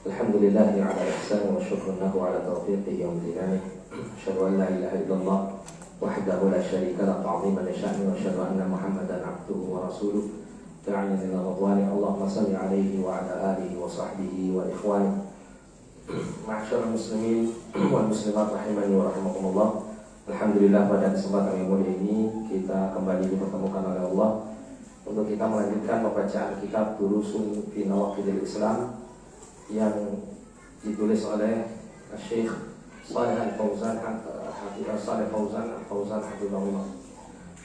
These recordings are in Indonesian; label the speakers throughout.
Speaker 1: Alhamdulillah ala ihsani wa syukran lahu ala taufiqihi wa amtinani. Asyhadu an la ilaha illallah wahdahu la syarika lahu ta'ziman li sya'ni wa asyhadu anna Muhammadan abduhu wa rasuluh da'ani ila ridwani. Allahumma shalli alaihi wa ala alihi wa sahbihi wa ikhwani. Ma'asyiral muslimin wal muslimat rahimani wa rahimakumullah. Alhamdulillah, pada kesempatan yang mulia ini kita kembali dipertemukan oleh Allah untuk kita melanjutkan pembacaan kitab Durusun fi Nawaqidil Islam yang ditulis oleh Syekh Shalih Al-Fauzan Hafizahullah,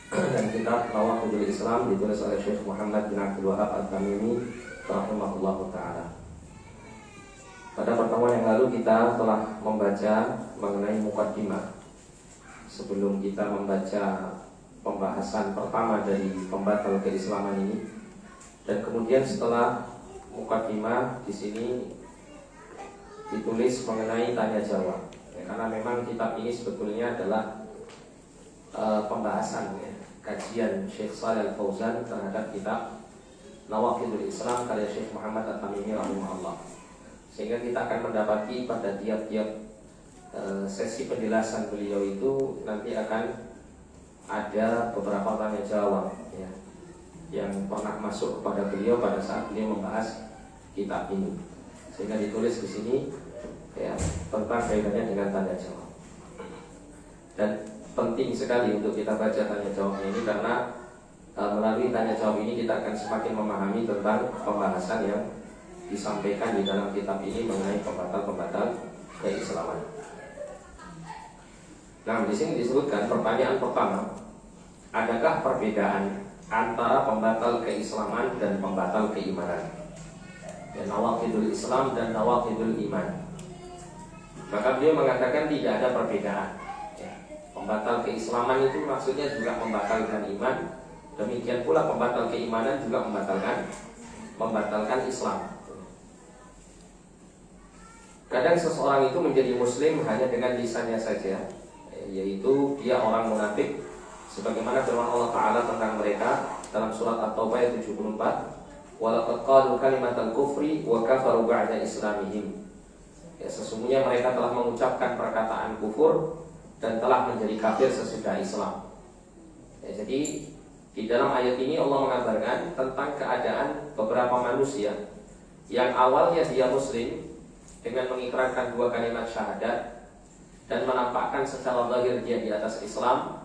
Speaker 1: dan kitab Nawaqidil Islam ditulis oleh Syekh Muhammad bin Abdul Wahhab Al-Tamimi rahimahullah ta'ala. Pada pertemuan yang lalu kita telah membaca mengenai muqaddimah sebelum kita membaca pembahasan pertama dari pembatal keislaman ini, dan kemudian setelah muqaddimah di sini ditulis mengenai tanya jawab, karena memang kitab ini sebetulnya adalah pembahasan kajian Syekh Shalih Al-Fauzan terhadap kitab Nawaqidul Islam karya Syekh Muhammad At-Tamimi rahimahullah, sehingga kita akan mendapati pada tiap-tiap sesi penjelasan beliau itu nanti akan ada beberapa tanya jawab yang pernah masuk kepada beliau pada saat beliau membahas kitab ini, sehingga ditulis di sini tentang kaitannya dengan tanya jawab. Dan penting sekali untuk kita baca tanya jawab ini, karena melalui tanya jawab ini kita akan semakin memahami tentang pembahasan yang disampaikan di dalam kitab ini mengenai pembatal-pembatal keislaman. Nah, di sini disebutkan pertanyaan pertama, adakah perbedaan antara pembatal keislaman dan pembatal keimanan? Nawaqidul Islam dan Nawaqidul Iman. Maka beliau mengatakan tidak ada perbedaan. Pembatal keislaman itu maksudnya juga membatalkan iman, demikian pula pembatal keimanan juga membatalkan Islam. Kadang seseorang itu menjadi muslim hanya dengan lisannya saja, yaitu dia orang munafik, sebagaimana firman Allah Ta'ala tentang mereka dalam surat At-Taubah ayat 74, walaqad qalu kalimatal kufri wa kafaru ba'da islamihim. Sesungguhnya mereka telah mengucapkan perkataan kufur dan telah menjadi kafir sesudah Islam. Jadi di dalam ayat ini Allah mengabarkan tentang keadaan beberapa manusia yang awalnya dia muslim dengan mengikrarkan dua kalimat syahadat dan menampakkan secara zahir dia di atas Islam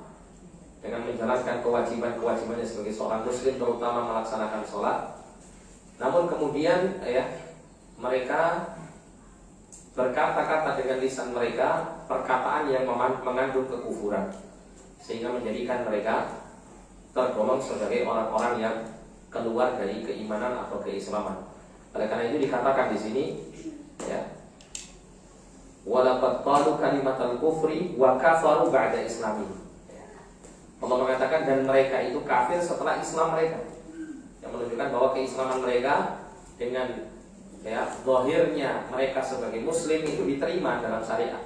Speaker 1: dengan menjalankan kewajiban-kewajibannya sebagai seorang muslim, terutama melaksanakan sholat. Namun kemudian mereka berkata-kata dengan lisan mereka perkataan yang mengandung kekufuran, sehingga menjadikan mereka tergolong sebagai orang-orang yang keluar dari keimanan atau keislaman. Oleh karena itu dikatakan di sini walaqad qalu kalimatal kufri wa kafaru ba'da islami. Allah mengatakan dan mereka itu kafir setelah Islam mereka, yang menunjukkan bahwa keislaman mereka dengan zahirnya mereka sebagai muslim itu diterima dalam syariat.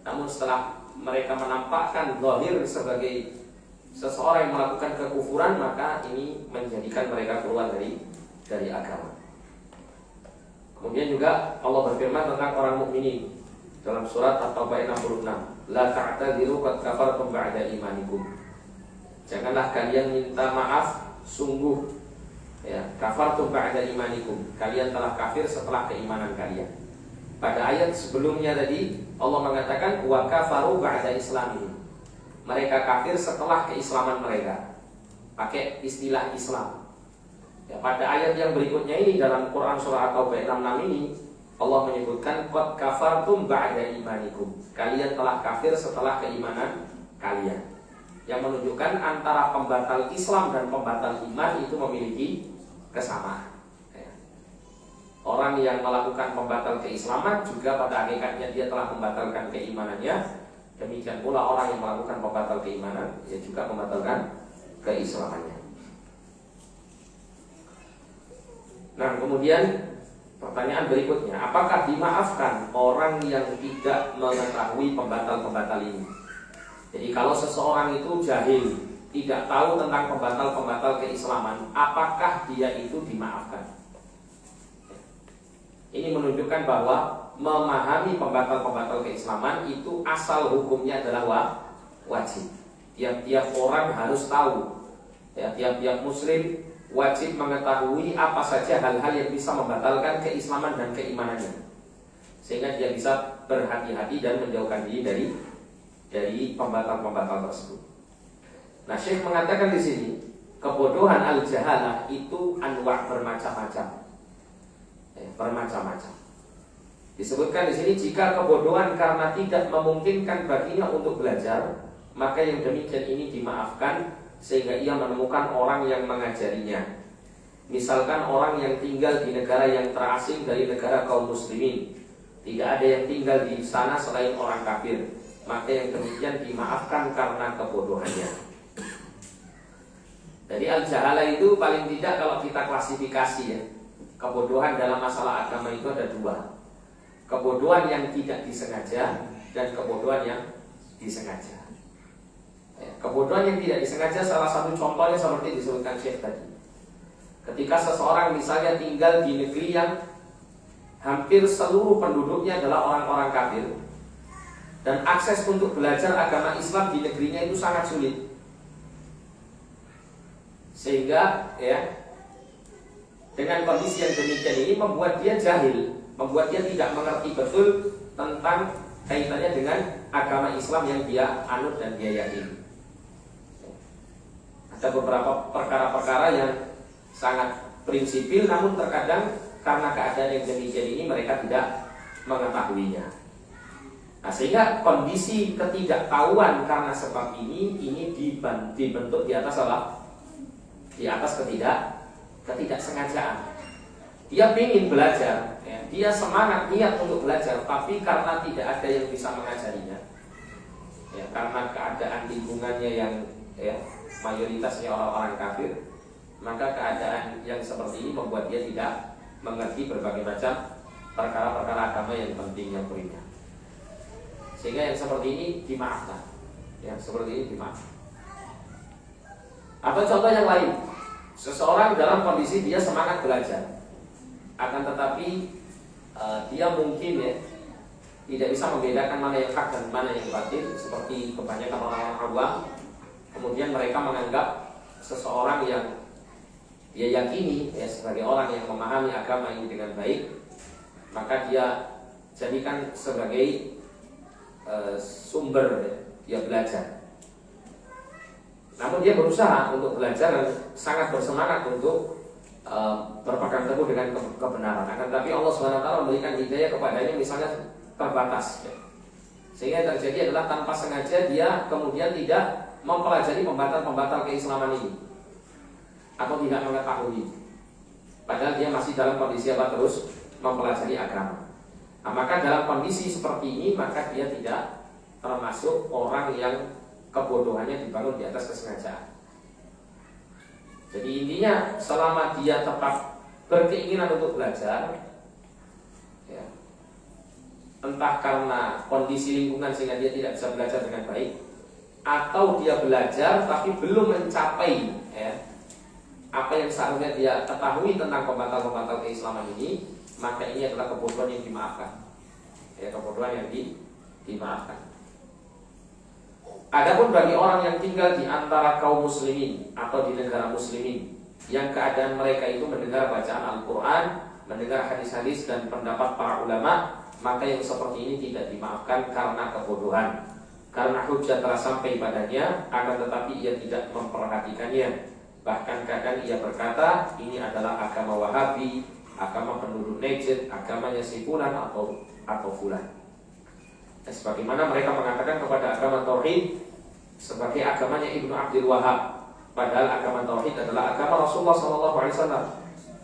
Speaker 1: Namun setelah mereka menampakkan zahir sebagai seseorang yang melakukan kekufuran, maka ini menjadikan mereka keluar dari agama. Kemudian juga Allah berfirman tentang orang mukminin dalam surat At-Taubah 66, la ta'tadiru qad kafartum ba'da imanikum. Janganlah kalian minta maaf, sungguh kafartum ba'da imanikum, kalian telah kafir setelah keimanan kalian. Pada ayat sebelumnya tadi Allah mengatakan wa kafaru ba'da islamihim, mereka kafir setelah keislaman mereka, pakai istilah Islam. Pada ayat yang berikutnya ini dalam Quran surah At-Taubah 66 ini Allah menyebutkan qad kafartum ba'da imanikum, kalian telah kafir setelah keimanan kalian, yang menunjukkan antara pembatal Islam dan pembatal iman itu memiliki kesamaan. Orang yang melakukan pembatal keislaman juga pada hakikatnya dia telah membatalkan keimanannya. Demikian pula orang yang melakukan pembatal keimanan, dia juga membatalkan keislamannya. Nah, kemudian pertanyaan berikutnya, apakah dimaafkan orang yang tidak mengetahui pembatal-pembatal ini? Jadi kalau seseorang itu jahil, tidak tahu tentang pembatal-pembatal keislaman, apakah dia itu dimaafkan? Ini menunjukkan bahwa memahami pembatal-pembatal keislaman itu asal hukumnya adalah wajib. Tiap-tiap orang harus tahu, ya, tiap-tiap muslim wajib mengetahui apa saja hal-hal yang bisa membatalkan keislaman dan keimanannya, sehingga dia bisa berhati-hati dan menjauhkan diri dari pembatal-pembatal tersebut. Nah, Syekh mengatakan di sini kebodohan al-jahalah itu anwa' bermacam-macam. Bermacam-macam. Disebutkan di sini jika kebodohan karena tidak memungkinkan baginya untuk belajar, maka yang demikian ini dimaafkan sehingga ia menemukan orang yang mengajarinya. Misalkan orang yang tinggal di negara yang terasing dari negara kaum muslimin, tidak ada yang tinggal di sana selain orang kafir, maka yang demikian dimaafkan karena kebodohannya. Jadi al-jahalah itu paling tidak kalau kita klasifikasi, ya, kebodohan dalam masalah agama itu ada dua. Kebodohan yang tidak disengaja dan kebodohan yang disengaja. Kebodohan yang tidak disengaja salah satu contohnya seperti disebutkan Syekh tadi. Ketika seseorang misalnya tinggal di negeri yang hampir seluruh penduduknya adalah orang-orang kafir, dan akses untuk belajar agama Islam di negerinya itu sangat sulit, sehingga ya dengan kondisi yang demikian ini membuat dia jahil, membuat dia tidak mengerti betul tentang kaitannya dengan agama Islam yang dia anut dan dia yakini. Ada beberapa perkara-perkara yang sangat prinsipil, namun terkadang karena keadaan yang demikian ini mereka tidak mengetahuinya. Nah, sehingga kondisi ketidaktahuan karena sebab ini dibentuk di atas apa? Di atas ketidaksengajaan. Dia ingin belajar, ya, dia semangat niat untuk belajar, tapi karena tidak ada yang bisa mengajarinya, ya, karena keadaan lingkungannya yang ya, mayoritasnya orang-orang kafir, maka keadaan yang seperti ini membuat dia tidak mengerti berbagai macam perkara-perkara agama yang penting yang primer. Sehingga yang seperti ini dimaafkan, yang seperti ini dimaafkan. Atau contoh yang lain, seseorang dalam kondisi dia semangat belajar, akan tetapi dia mungkin ya tidak bisa membedakan mana yang hak dan mana yang batil, seperti kebanyakan orang-orang awam. Kemudian mereka menganggap seseorang yang dia yakini ya sebagai orang yang memahami agama ini dengan baik, maka dia jadikan sebagai sumber ya, dia belajar. Namun dia berusaha untuk belajar dan sangat bersemangat untuk berpegang teguh dengan kebenaran. Akan tetapi Allah SWT memberikan hidayah kepadanya misalnya terbatas, ya. Sehingga yang terjadi adalah tanpa sengaja dia kemudian tidak mempelajari pembatal-pembatal keislaman ini, atau tidak mengetahui, padahal dia masih dalam kondisi apa terus mempelajari agama. Nah, maka dalam kondisi seperti ini maka dia tidak termasuk orang yang kebodohannya dibangun di atas kesengajaan. Jadi intinya selama dia tetap berkeinginan untuk belajar, ya, entah karena kondisi lingkungan sehingga dia tidak bisa belajar dengan baik, atau dia belajar tapi belum mencapai ya, apa yang seharusnya dia ketahui tentang pembatal-pembatal keislaman ini, maka ini adalah kebodohan yang dimaafkan. Ya, kebodohan yang dimaafkan. Adapun bagi orang yang tinggal di antara kaum muslimin atau di negara muslimin yang keadaan mereka itu mendengar bacaan Al-Quran, mendengar hadis-hadis dan pendapat para ulama, maka yang seperti ini tidak dimaafkan karena kebodohan, karena hujjah telah sampai padanya, akan tetapi ia tidak memperhatikannya. Bahkan kadang ia berkata, ini adalah agama Wahabi, agama penduduk Najd, agamanya si fulan atau fulan. Sebagaimana mereka mengatakan kepada agama Tauhid sebagai agamanya Ibnu Abdul Wahab, padahal agama Tauhid adalah agama Rasulullah SAW.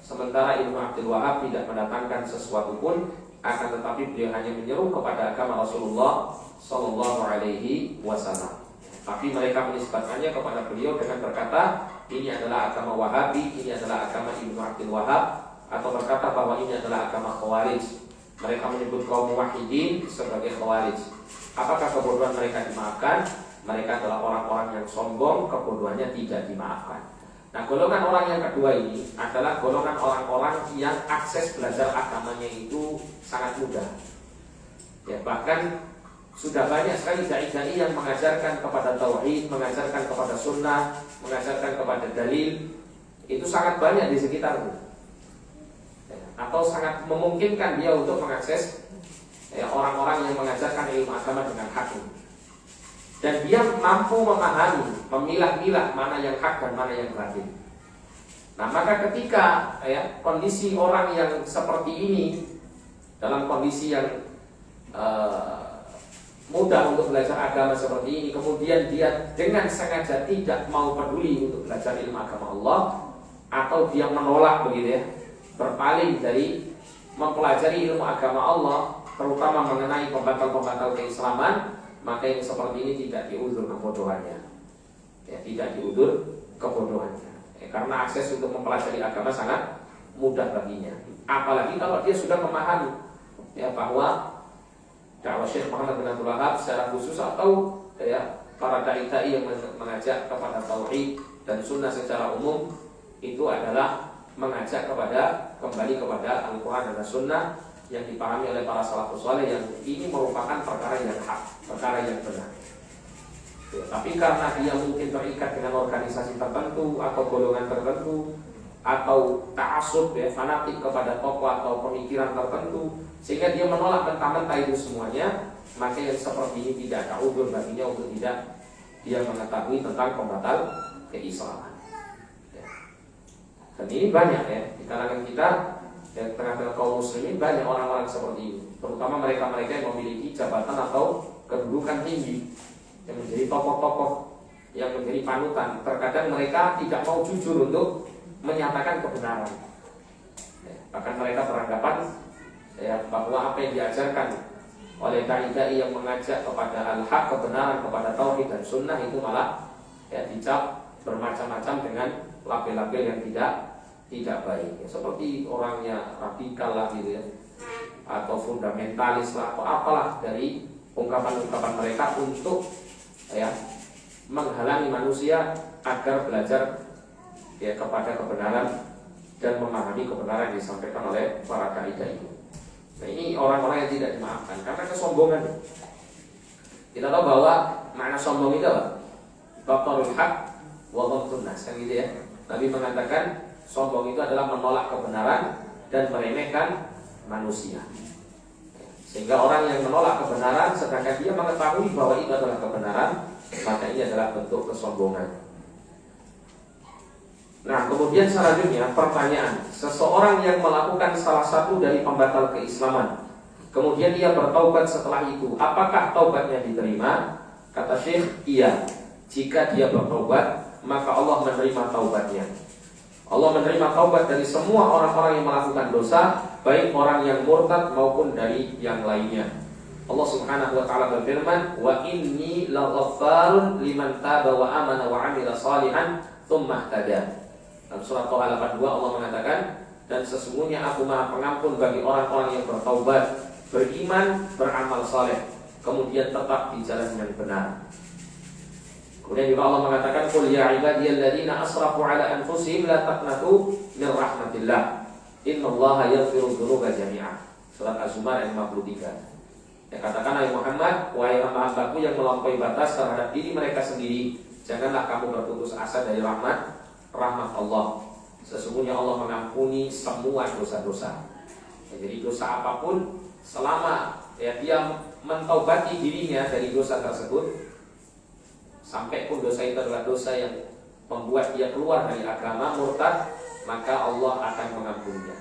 Speaker 1: Sementara Ibnu Abdul Wahab tidak mendatangkan sesuatu pun, akan tetapi beliau hanya menyeru kepada agama Rasulullah SAW. Tapi mereka menisbatkannya kepada beliau dengan berkata, ini adalah agama Wahabi, ini adalah agama Ibnu Abdul Wahab, atau berkata bahwa ini adalah agama Khawarij. Mereka menyebut kaum muwahhidin sebagai Khawarij. Apakah kebodohan mereka dimaafkan? mereka adalah orang-orang yang sombong, kebodohannya tidak dimaafkan. Nah, golongan orang yang kedua ini adalah golongan orang-orang yang akses belajar agamanya itu sangat mudah. Ya, bahkan sudah banyak sekali dai-dai yang mengajarkan kepada tauhid, mengajarkan kepada sunnah, mengajarkan kepada dalil. Itu sangat banyak di sekitarnya. Ya, atau sangat memungkinkan dia untuk mengakses orang-orang yang mengajarkan ilmu agama dengan hak ini. Dan dia mampu memahami, memilah-milah mana yang hak dan mana yang batil. Nah, maka ketika kondisi orang yang seperti ini dalam kondisi yang mudah untuk belajar agama seperti ini, kemudian dia dengan sengaja tidak mau peduli untuk belajar ilmu agama Allah, atau dia menolak begitu ya, berpaling dari mempelajari ilmu agama Allah, terutama mengenai pembatal-pembatal keislaman, maka yang seperti ini tidak diudur kebodohannya. Ya, tidak diudur kebodohannya. Karena akses untuk mempelajari agama sangat mudah baginya. Apalagi kalau dia sudah memahami bahwa dakwah Syekh Muhammad bin Abdul Wahab secara khusus atau para dai-dai yang mengajak kepada tauhid dan sunnah secara umum itu adalah mengajak kembali kepada Al-Quran dan Sunnah yang dipahami oleh para salafus saleh, yang ini merupakan perkara yang hak, perkara yang benar. Ya, tapi karena dia mungkin terikat dengan organisasi tertentu atau golongan tertentu atau ta'assub, fanatik kepada tokoh atau pemikiran tertentu, sehingga dia menolak mentah-mentah itu semuanya, maka yang seperti ini tidak ada udzur baginya untuk tidak dia mengetahui tentang pembatal keislaman. Ya. Dan ini banyak di kalangan kita. Dan tengah-tengah kaum muslimin banyak orang-orang seperti ini, terutama mereka-mereka yang memiliki jabatan atau kedudukan tinggi, yang menjadi tokoh-tokoh, yang menjadi panutan. Terkadang mereka tidak mau jujur untuk menyatakan kebenaran. Bahkan mereka beranggapan bahwa apa yang diajarkan oleh dai-dai yang mengajak kepada al-haq, kebenaran, kepada tauhid dan sunnah itu malah dicap bermacam-macam dengan label-label yang tidak baik, seperti orangnya radikal lah gitu ya, atau fundamentalis lah, atau apalah dari ungkapan-ungkapan mereka untuk menghalangi manusia agar belajar kepada kebenaran dan memahami kebenaran yang disampaikan oleh para dai-dai itu. Nah, ini orang-orang yang tidak dimaafkan karena kesombongan. Kita tahu bahwa makna sombong itu apa? Batarul haq wa ghamtun nas, kan gitu ya. Nabi mengatakan sombong itu adalah menolak kebenaran dan meremehkan manusia. Sehingga orang yang menolak kebenaran sedangkan dia mengetahui bahwa itu adalah kebenaran, maka ini adalah bentuk kesombongan. Nah, kemudian selanjutnya pertanyaan, seseorang yang melakukan salah satu dari pembatal keislaman, kemudian dia bertaubat setelah itu, apakah taubatnya diterima? Kata Syekh, iya. Jika dia bertaubat, maka Allah menerima taubatnya. Allah menerima taubat dari semua orang-orang yang melakukan dosa, baik orang yang murtad maupun dari yang lainnya. Allah Subhanahu wa taala berfirman, "Wa inni laghaffarun liman taba wa amana wa 'amila shalihan tsumma ihtada." Dalam surah Taha 82 Allah mengatakan, dan sesungguhnya aku Maha Pengampun bagi orang-orang yang bertaubat, beriman, beramal saleh, kemudian tetap di jalan yang benar. Kemudian juga Allah mengatakan, "Qul ya ibadiyalladzina asrafu ala anfusihim la taqnatu min rahmatillah. Innallaha yaghfiru dzunuba jami'a." Surat Az-Zumar ayat 53. Ya, katakan hai Muhammad, wahai hamba-hambaku yang melampaui batas terhadap diri mereka sendiri, janganlah kamu berputus asa dari rahmat Allah. Sesungguhnya Allah mengampuni semua dosa-dosa. Ya, jadi dosa apapun, selama dia mentaubati dirinya dari dosa tersebut, sampai pun dosa itu adalah dosa yang membuat dia keluar dari agama, murtad, maka Allah akan mengampuninya.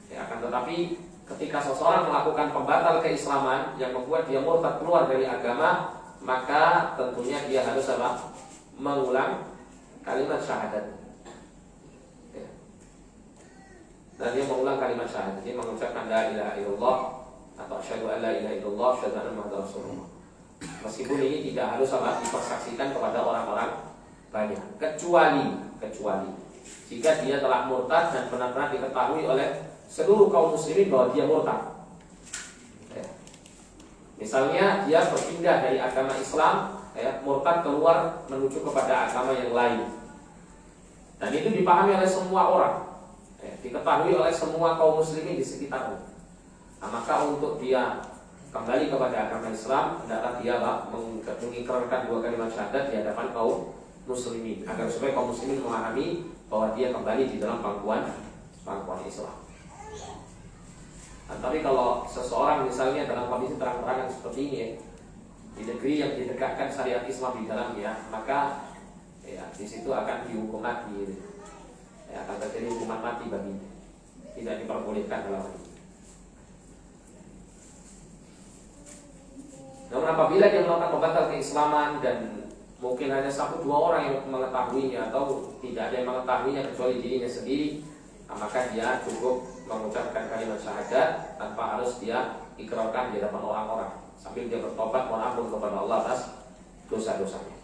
Speaker 1: Ya, akan tetapi ketika seseorang melakukan pembatal keislaman yang membuat dia murtad keluar dari agama, maka tentunya dia harus mengulang kalimat syahadat. Ya. Dan dia mengulang kalimat syahadat, dia mengucapkan la ilaha illallah atau asyhadu an la ilaha illallah, asyhadu anna muhammadar rasulullah. Meskipun ini tidak harus dipersaksikan kepada orang-orang banyak, kecuali jika dia telah murtad dan benar-benar diketahui oleh seluruh kaum muslimin bahwa dia murtad. Ya. Misalnya dia berpindah dari agama Islam murtad keluar menuju kepada agama yang lain. Dan itu dipahami oleh semua orang, diketahui oleh semua kaum muslimin di sekitarnya. Nah, maka untuk dia kembali kepada agama Islam, hendaklah dia mengikrarkan 2 kalimat syahadat di hadapan kaum muslimin, agar supaya kaum muslimin memahami bahwa dia kembali di dalam pangkuan Islam. Nah, tapi kalau seseorang misalnya dalam kondisi terang-terangan seperti ini, di negeri yang ditegakkan syariat Islam di dalamnya, maka di situ akan dihukum mati, akan terjadi hukuman mati baginya, tidak diperbolehkan dalam hal ini. Namun apabila dia melakukan pembatal keislaman dan mungkin hanya 1-2 orang yang mengetahuinya atau tidak ada yang mengetahuinya kecuali dirinya sendiri, maka dia cukup mengucapkan kalimat syahadat tanpa harus dia ikrarkan di hadapan orang-orang, sambil dia bertobat mohon ampun kepada Allah atas dosa-dosanya.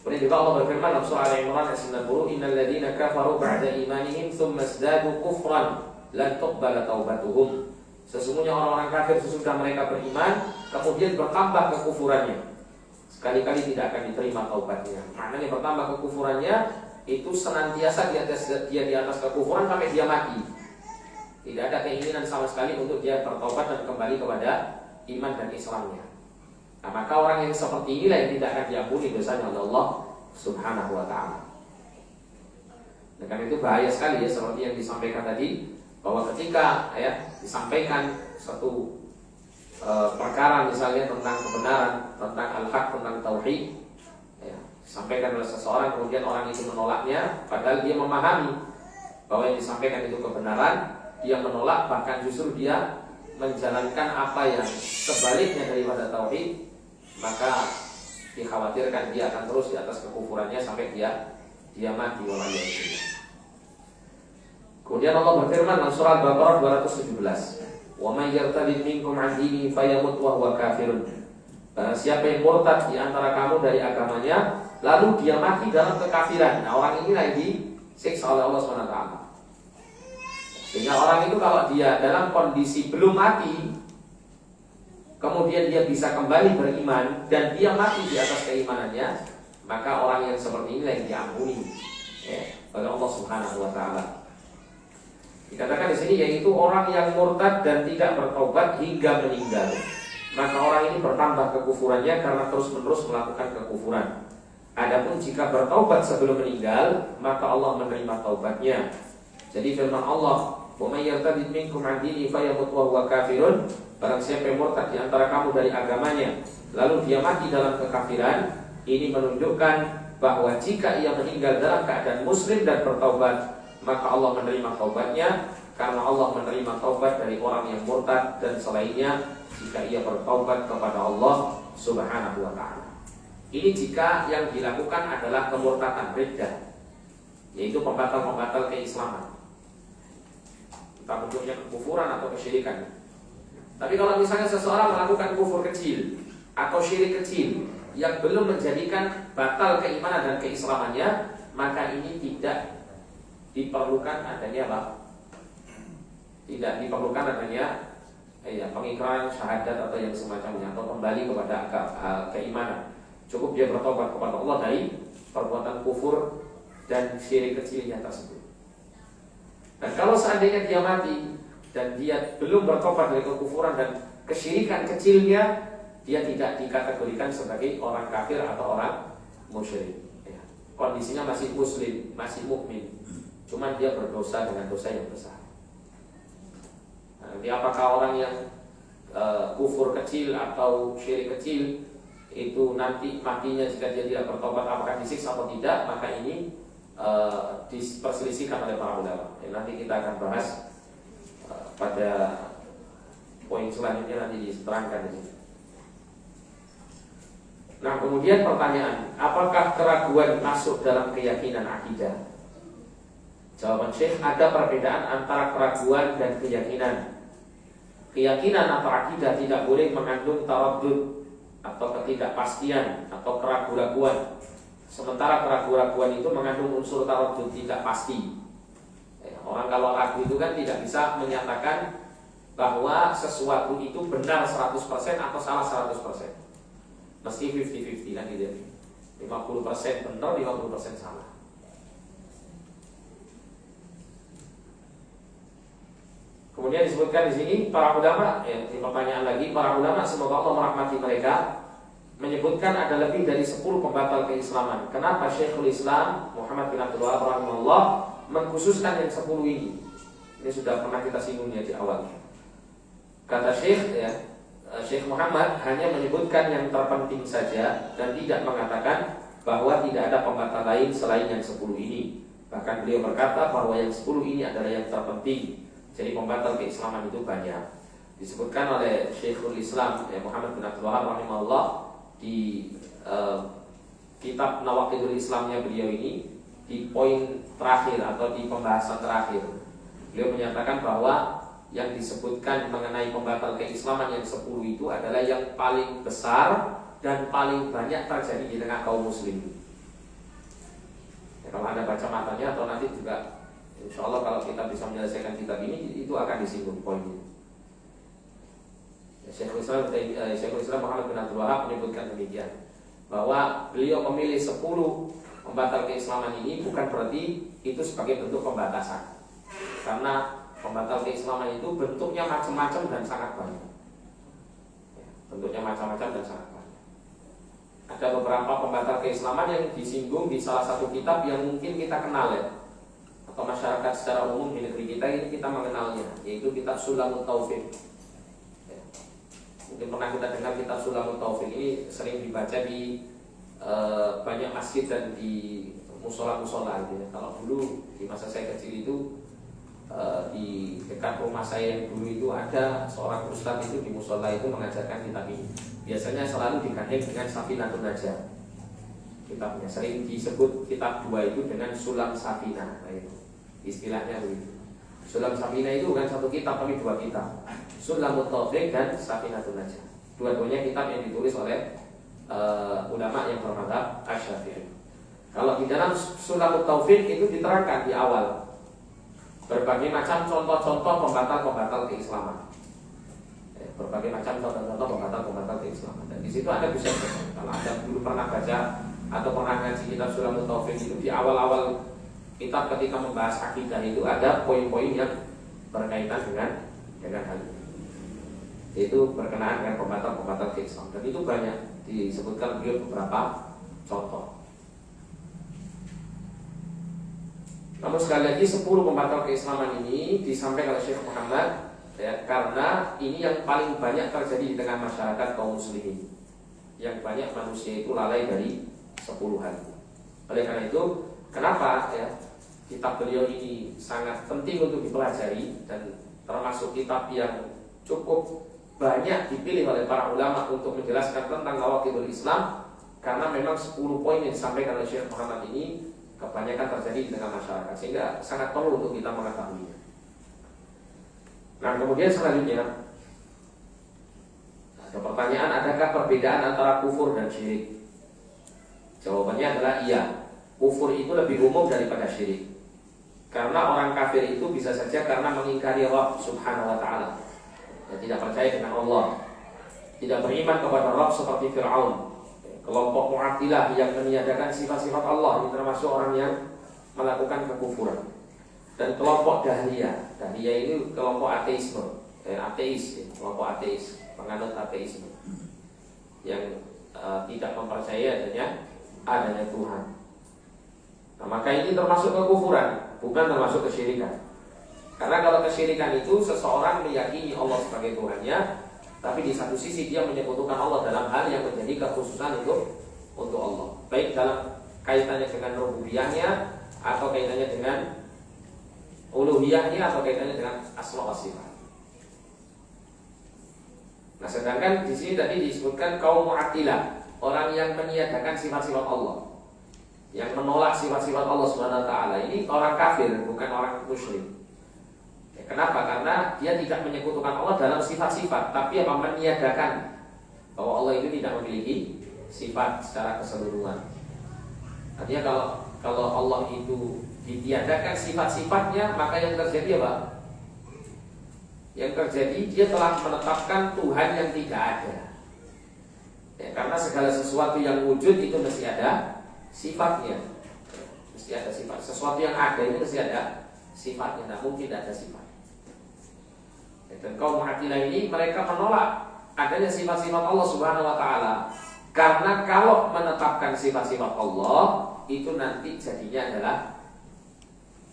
Speaker 1: Kemudian juga Allah berfirman dalam surah Al-Imran ayat 90, innal ladzina kafaru ba'da imanihim tsumma izdadu kufran lan tuqbala taubatuhum. Sesungguhnya orang-orang kafir sesudah mereka beriman kemudian bertambah kekufurannya, sekali-kali tidak akan diterima taubatnya. Maknanya bertambah kekufurannya itu senantiasa dia di atas kekufuran sampai dia mati. Tidak ada keinginan sama sekali untuk dia bertobat dan kembali kepada iman dan Islamnya. Nah, maka orang yang seperti inilah yang tidak akan diampuni dosanya oleh Allah Subhanahu wa ta'ala. Dan karena itu bahaya sekali ya, seperti yang disampaikan tadi, bahwa ketika disampaikan satu perkara misalnya tentang kebenaran, tentang al-haq, tentang tauhid, disampaikan oleh seseorang, kemudian orang itu menolaknya, padahal dia memahami bahwa yang disampaikan itu kebenaran, dia menolak, bahkan justru dia menjalankan apa yang sebaliknya daripada tauhid, maka dikhawatirkan dia akan terus di atas kekufurannya sampai dia mati. Kemudian Allah berfirman dalam surah Al-Baqarah 217, "Wa may yartadid minkum 'an dinihi fayamut wa huwa kafirun." Barang siapa yang murtad di antara kamu dari agamanya, lalu dia mati dalam kekafiran. Nah, orang ini lagi disiksa oleh Allah SWT. Sehingga orang itu kalau dia dalam kondisi belum mati, kemudian dia bisa kembali beriman dan dia mati di atas keimanannya, maka orang yang seperti ini yang diampuni oleh Allah Subhanahu wa taala. Dikatakan di sini yaitu orang yang murtad dan tidak bertobat hingga meninggal, maka orang ini bertambah kekufurannya karena terus-menerus melakukan kekufuran. Adapun jika bertobat sebelum meninggal, maka Allah menerima taubatnya. Jadi firman Allah, "Wa may yartadid minkum 'an dinihi fayamut wa huwa kafirun." Barang siapa yang murtad di antara kamu dari agamanya, lalu dia mati dalam kekafiran, ini menunjukkan bahwa jika ia meninggal dalam keadaan muslim dan bertaubat, maka Allah menerima taubatnya, karena Allah menerima taubat dari orang yang murtad dan selainnya jika ia bertaubat kepada Allah Subhanahu wa ta'ala. Ini jika yang dilakukan adalah kemurtadan riddah, yaitu pembatal-pembatal keislaman, entah bentuknya kekufuran atau kesyirikan. Tapi kalau misalnya seseorang melakukan kufur kecil atau syirik kecil yang belum menjadikan batal keimanan dan keislamannya, maka ini tidak diperlukan adanya apa? Tidak diperlukan adanya pengikraran syahadat atau yang semacamnya, atau kembali kepada keimanan. Cukup dia bertobat kepada Allah dari perbuatan kufur dan syirik kecilnya tersebut. Dan kalau seandainya dia mati dan dia belum bertobat dari kekufuran dan kesyirikan kecilnya, dia tidak dikategorikan sebagai orang kafir atau orang musyrik. Kondisinya masih muslim, masih mukmin, cuma dia berdosa dengan dosa yang besar. Jadi apakah orang yang kufur kecil atau syirik kecil itu nanti matinya jika dia tidak bertobat apakah disiksa atau tidak, maka ini diperselisihkan oleh para ulama. Nanti kita akan bahas pada poin selanjutnya, nanti diterangkan di sini. Nah, kemudian pertanyaan, apakah keraguan masuk dalam keyakinan akidah? Jawaban Syekh, ada perbedaan antara keraguan dan keyakinan. Keyakinan atau akidah tidak boleh mengandung taraddud atau ketidakpastian atau keraguan-raguan. Sementara keraguan-raguan itu mengandung unsur taraddud, tidak pasti. Orang kalau ragu itu kan tidak bisa menyatakan bahwa sesuatu itu benar 100% atau salah 100%. Meski 50-50 kan gitu ya. 50% benar, 50% salah. Kemudian disebutkan di sini para ulama, ini pertanyaan lagi, para ulama semoga Allah merahmati mereka menyebutkan ada lebih dari 10 pembatal keislaman. Kenapa Syekhul Islam Muhammad bin Abdul Wahab rahimahullah mengkhususkan yang 10 ini? Ini sudah pernah kita singgung ya di awal. Kata Syekh Syekh Muhammad hanya menyebutkan yang terpenting saja dan tidak mengatakan bahwa tidak ada pembatal lain selain yang 10 ini. Bahkan beliau berkata bahwa yang 10 ini adalah yang terpenting. Jadi pembatal keislaman itu banyak. Disebutkan oleh Syekhul Islam Muhammad bin Abdul Wahab rahimahullah di kitab Nawaqidul Islamnya beliau ini, di poin terakhir atau di pembahasan terakhir, beliau menyatakan bahwa yang disebutkan mengenai pembatal keislaman yang 10 itu adalah yang paling besar dan paling banyak terjadi di tengah kaum muslimin. Kalau Anda baca matanya atau nanti juga insya Allah kalau kita bisa menyelesaikan kitab ini, itu akan disinggung poin ini. Syekhul Islam Muhammad bin Abdul Wahab menyebutkan demikian, bahwa beliau memilih 10 pembatal keislaman ini bukan berarti itu sebagai bentuk pembatasan, karena pembatal keislaman itu bentuknya macam-macam dan sangat banyak. Bentuknya macam-macam dan sangat banyak. Ada beberapa pembatal keislaman yang disinggung di salah satu kitab yang mungkin kita kenal ya, atau masyarakat secara umum di negeri kita ini kita mengenalnya, yaitu kitab Sulamut Taufiq. Mungkin pernah kita dengar kitab Sulamut Taufiq ini sering dibaca di banyak masjid dan di musola-musola gitu ya. Kalau dulu di masa saya kecil itu di dekat rumah saya yang dulu itu ada seorang ustadz itu di musola itu mengajarkan kitab ini. Biasanya selalu digandeng dengan Safinatun Najah. Kitabnya sering disebut kitab 2 itu dengan Sulam Safinah. Nah, itu istilahnya begitu. Sulam Safinah itu bukan satu kitab tapi 2 kitab. Sulamut Taufiq dan Safinatun Najah. Dua-duanya kitab yang ditulis oleh ulama yang bermadzhab Asy-Syafi'i. Kalau di dalam Sulamut Taufiq itu diterangkan di awal berbagai macam contoh-contoh pembatal keislaman. Berbagai macam contoh-contoh pembatal keislaman. Dan di situ Anda bisa, kalau Anda dulu pernah baca atau pernah ngaji kitab Sulamut Taufiq itu, di awal-awal kitab ketika membahas akidah itu ada poin-poin yang berkaitan dengan hal ini. Itu berkenaan dengan pembatal keislaman. Dan itu banyak disebutkan beliau beberapa contoh. Namun sekali lagi 10 pembatal keislaman ini disampaikan oleh Syekh Muhammad ya, karena ini yang paling banyak terjadi di tengah masyarakat kaum muslimin. Yang banyak manusia itu lalai dari 10 hal. Oleh karena itu, kenapa ya kitab beliau ini sangat penting untuk dipelajari dan termasuk kitab yang cukup banyak dipilih oleh para ulama untuk menjelaskan tentang Nawaqidul Islam, karena memang 10 poin yang disampaikan oleh Syekh Muhammad ini kebanyakan terjadi di tengah masyarakat, sehingga sangat perlu untuk kita mengetahuinya. Nah, kemudian selanjutnya ada pertanyaan, adakah perbedaan antara kufur dan syirik? Jawabannya adalah iya. Kufur itu lebih umum daripada syirik. Karena orang kafir itu bisa saja karena mengingkari Rabb Subhanahu wa taala, dan tidak percaya dengan Allah, tidak beriman kepada Rabb seperti Fir'aun. Kelompok Mu'attilah yang meniadakan sifat-sifat Allah, ini termasuk orang yang melakukan kekufuran. Dan kelompok Dahliyah ini kelompok ateisme, kelompok ateis, penganut ateisme yang tidak mempercayai adanya Tuhan. Nah, maka ini termasuk kekufuran, bukan termasuk kesyirikan. Karena kalau kesyirikan itu seseorang meyakini Allah sebagai Tuhannya, tapi di satu sisi dia menyekutukan Allah dalam hal yang menjadi kekhususan untuk Allah, baik dalam kaitannya dengan rububiyahnya, atau kaitannya dengan uluhiyahnya, atau kaitannya dengan asma wa sifat. Nah, sedangkan di sini tadi disebutkan kaum Mu'attilah, orang yang meniadakan sifat-sifat Allah, yang menolak sifat-sifat Allah Subhanahu wa taala. Ini orang kafir, bukan orang musyrik. Kenapa? Karena dia tidak menyekutukan Allah dalam sifat-sifat, tapi apa, meniadakan bahwa Allah itu tidak memiliki sifat secara keseluruhan. Artinya kalau Allah itu ditiadakan sifat-sifatnya, maka yang terjadi apa? Yang terjadi dia telah menetapkan Tuhan yang tidak ada. Ya, karena segala sesuatu yang wujud itu mesti ada sifatnya. Mesti ada sifat. Sesuatu yang ada itu mesti ada sifatnya. Nah, mungkin tidak ada sifat. Ya, dan kaum Mu'tazilah ini mereka menolak adanya sifat-sifat Allah Subhanahu wa taala. Karena kalau menetapkan sifat-sifat Allah itu nanti jadinya adalah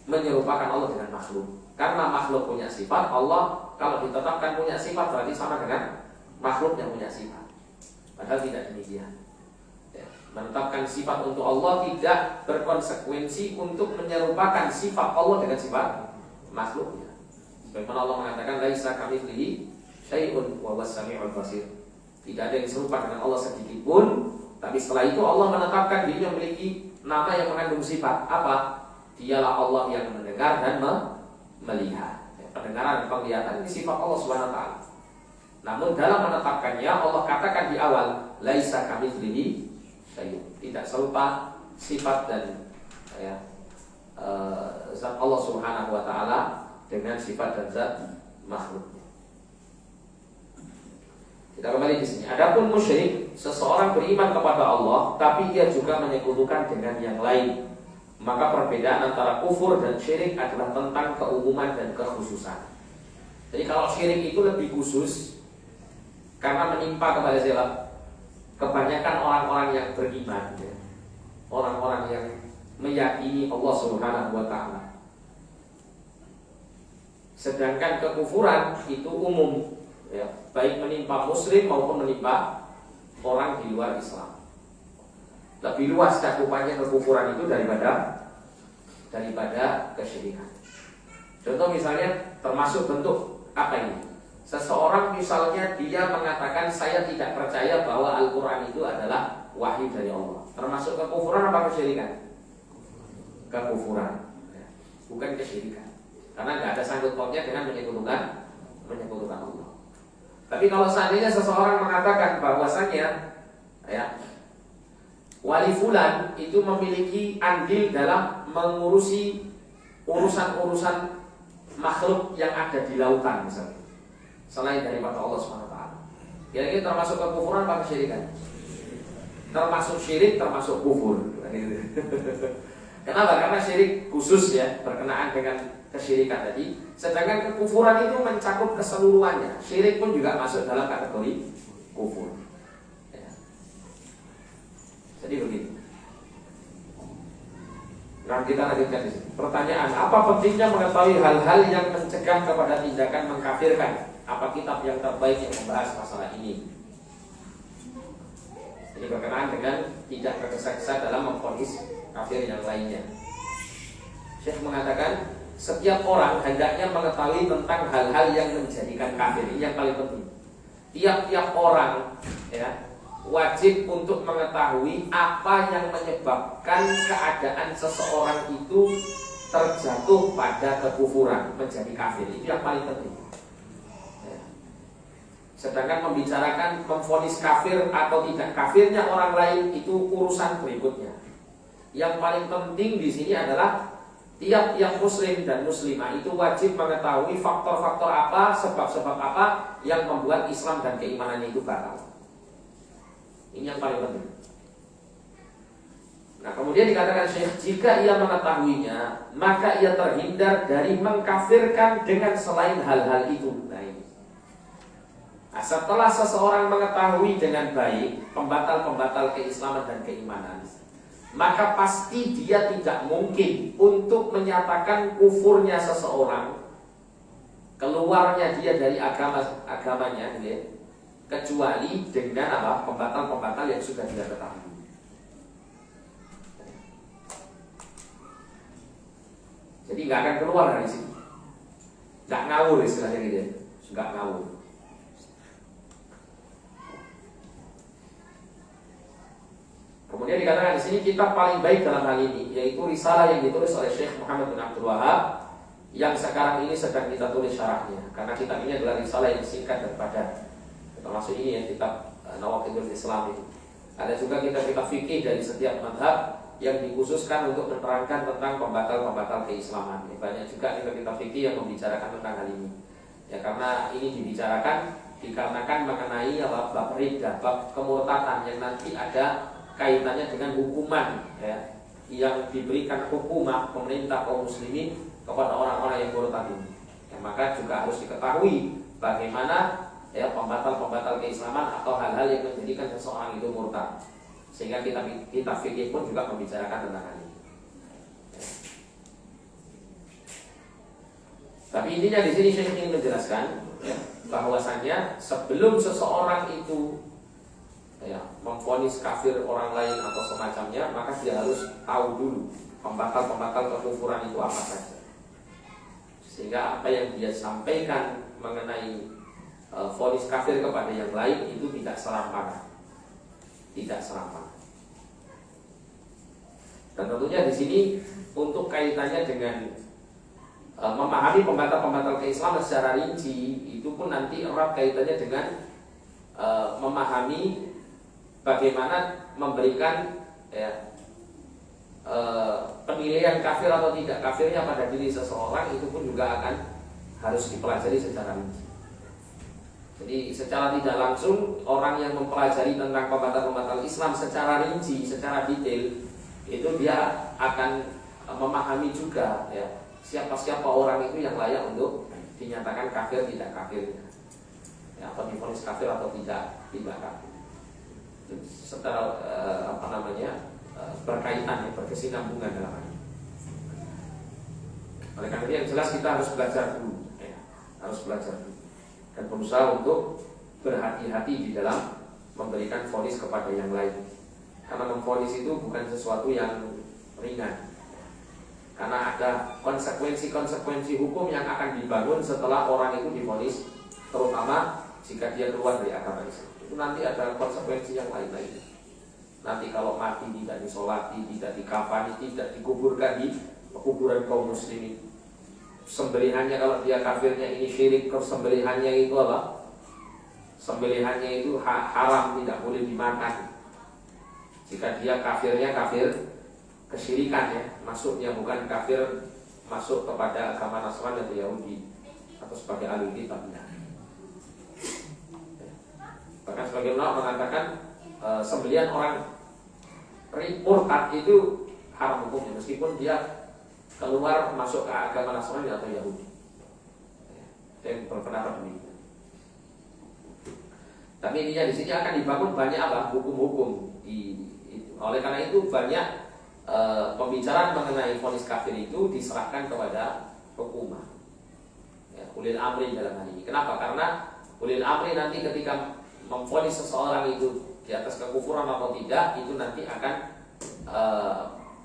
Speaker 1: menyerupakan Allah dengan makhluk. Karena makhluk punya sifat, Allah kalau ditetapkan punya sifat berarti sama dengan makhluk yang punya sifat. Padahal tidak demikian. Ya, menetapkan sifat untuk Allah tidak berkonsekuensi untuk menyerupakan sifat Allah dengan sifat makhluknya. Sebagaimana Allah mengatakan laisa kamitslihi syai'un wa huwas samiul basir. Tidak ada yang serupa dengan Allah sedikit pun. Tapi setelah itu Allah menetapkan dirinya memiliki nama yang mengandung sifat. Apa? Dialah Allah yang mendengar dan melihat. Pendengaran dan penglihatan ini sifat Allah Subhanahu wa taala. Namun dalam menetapkannya Allah katakan di awal laisa kamitslihi syai'un. Tidak serupa sifat dan zat Allah Subhanahu wa taala dengan sifat dan zat makhluknya. Kita kembali di sini. Adapun musyrik, seseorang beriman kepada Allah tapi dia juga menyekutukan dengan yang lain. Maka perbedaan antara kufur dan syirik adalah tentang keumuman dan kekhususan. Jadi kalau syirik itu lebih khusus karena menimpa kepada siapa? Kebanyakan orang-orang yang beriman, ya. Orang-orang yang meyakini Allah Subhanahu wa taala. Sedangkan kekufuran itu umum, ya, baik menimpa muslim maupun menimpa orang di luar Islam. Lebih luas cakupannya kekufuran itu daripada kesyirikan. Contoh misalnya termasuk bentuk apa ini? Seseorang misalnya dia mengatakan saya tidak percaya bahwa Al-Quran itu adalah wahyu dari Allah. Termasuk kekufuran apa kesyirikan? Kekufuran, bukan kesyirikan. Karena nggak ada sangkut pautnya dengan menyekutukan Allah. Tapi kalau seandainya seseorang mengatakan bahwasanya wali fulan itu memiliki andil dalam mengurusi urusan-urusan makhluk yang ada di lautan misalnya, selain daripada Allah SWT. Kira-kira termasuk kekufuran apa kesyirikan? Termasuk syirik, termasuk kufur. Kenapa? Karena syirik khusus ya, berkenaan dengan kesyirikan tadi. Sedangkan kekufuran itu mencakup keseluruhannya. Syirik pun juga masuk dalam kategori kufur. Ya. Jadi begitu. Nah, kita lanjutkan di sini. Pertanyaan, apa pentingnya mengetahui hal-hal yang mencegah kepada tindakan mengkafirkan? Apa kitab yang terbaik yang membahas masalah ini? Ini berkenaan dengan tidak tergesa-gesa dalam memvonis kafir yang lainnya. Syekh mengatakan setiap orang hendaknya mengetahui tentang hal-hal yang menjadikan kafir. Ini yang paling penting. Tiap-tiap orang wajib untuk mengetahui apa yang menyebabkan keadaan seseorang itu terjatuh pada kekufuran, menjadi kafir. Itu yang paling penting. Sedangkan membicarakan memvonis kafir atau tidak kafirnya orang lain itu urusan berikutnya. Yang paling penting di sini adalah tiap-tiap muslim dan muslimah itu wajib mengetahui faktor-faktor apa, sebab-sebab apa yang membuat Islam dan keimanannya itu batal. Ini yang paling penting. Nah, kemudian dikatakan Syekh, jika ia mengetahuinya, maka ia terhindar dari mengkafirkan dengan selain hal-hal itu. Nah, ini. Nah, setelah seseorang mengetahui dengan baik pembatal-pembatal keislaman dan keimanan, maka pasti dia tidak mungkin untuk menyatakan kufurnya seseorang, keluarnya dia dari agamanya, kecuali dengan apa? Pembatal-pembatal yang sudah dia ketahui. Jadi nggak akan keluar dari sini, nggak ngawur istilahnya gitu, nggak ngawur. Kemudian dikatakan di sini kitab paling baik dalam hal ini yaitu risalah yang ditulis oleh Syekh Muhammad bin Abdul Wahab yang sekarang ini sedang kita tulis syarahnya. Karena kitab ini adalah risalah yang singkat dan padat. Termasuk ini yang kitab Nawaqidul Islam ini. Ada juga kitab-kitab fikih dari setiap mazhab yang dikhususkan untuk menerangkan tentang pembatal-pembatal keislaman. Banyak juga kitab-kitab fikih yang membicarakan tentang hal ini. Ya, karena ini dibicarakan dikarenakan mengenai bab riddah, bab kemurtadan yang nanti ada kaitannya dengan hukuman ya, yang diberikan hukumah pemerintah kaum muslimin kepada orang-orang yang murtad ini. Ya, maka juga harus diketahui bagaimana ya pembatal-pembatal keislaman atau hal-hal yang menjadikan seseorang itu murtad. Sehingga kita fikih pun juga membicarakan tentang hal ini. Tapi intinya di sini saya ingin menjelaskan ya, bahwasannya sebelum seseorang itu ya, memvonis kafir orang lain atau semacamnya, maka dia harus tahu dulu pembatal-pembatal kekufuran itu apa saja. Sehingga apa yang dia sampaikan mengenai vonis kafir kepada yang lain itu tidak serampangan. Tidak serampangan. Dan tentunya di sini untuk kaitannya dengan memahami pembatal-pembatal keislaman secara rinci, itu pun nanti erat kaitannya dengan memahami bagaimana memberikan ya, penilaian kafir atau tidak kafirnya pada diri seseorang, itu pun juga akan harus dipelajari secara rinci. Jadi secara tidak langsung orang yang mempelajari tentang pembatal-pembatal Islam secara rinci, secara detail, itu dia akan memahami juga ya, siapa-siapa orang itu yang layak untuk dinyatakan kafir tidak kafirnya ya, atau divonis kafir atau tidak kafir. Secara berkaitan ya, berkesinambungan dalam hal ini. Oleh karena itu yang jelas kita harus belajar dulu ya, harus belajar dulu dan berusaha untuk berhati-hati di dalam memberikan vonis kepada yang lain. Karena memvonis itu bukan sesuatu yang ringan. Karena ada konsekuensi-konsekuensi hukum yang akan dibangun setelah orang itu divonis, terutama jika dia keluar dari agama Islam. Itu nanti ada konsekuensi yang lain-lain. Nanti kalau mati tidak disolati, tidak dikafani, tidak dikuburkan di kuburan kaum muslimin. Sembelihannya kalau dia kafirnya ini syirik, sembelihannya itu apa? Sembelihannya itu haram, tidak boleh dimakan. Jika dia kafirnya kafir kesyirikan ya, masuknya bukan kafir masuk kepada agama Nasrani atau Yahudi atau sebagai ahli kitab. Bahkan sebagian ulama mengatakan sembelihan orang murtad itu haram hukumnya meskipun dia keluar masuk ke agama Nasrani atau Yahudi. Saya berpendapat demikian. Tapi intinya di sini akan dibangun banyak apa? Hukum-hukum. Oleh karena itu banyak pembicaraan mengenai vonis kafir itu diserahkan kepada hukumah. Ya, ulil amri dalam hal ini. Kenapa? Karena ulil amri nanti ketika memvonis seseorang itu di atas kekufuran atau tidak, itu nanti akan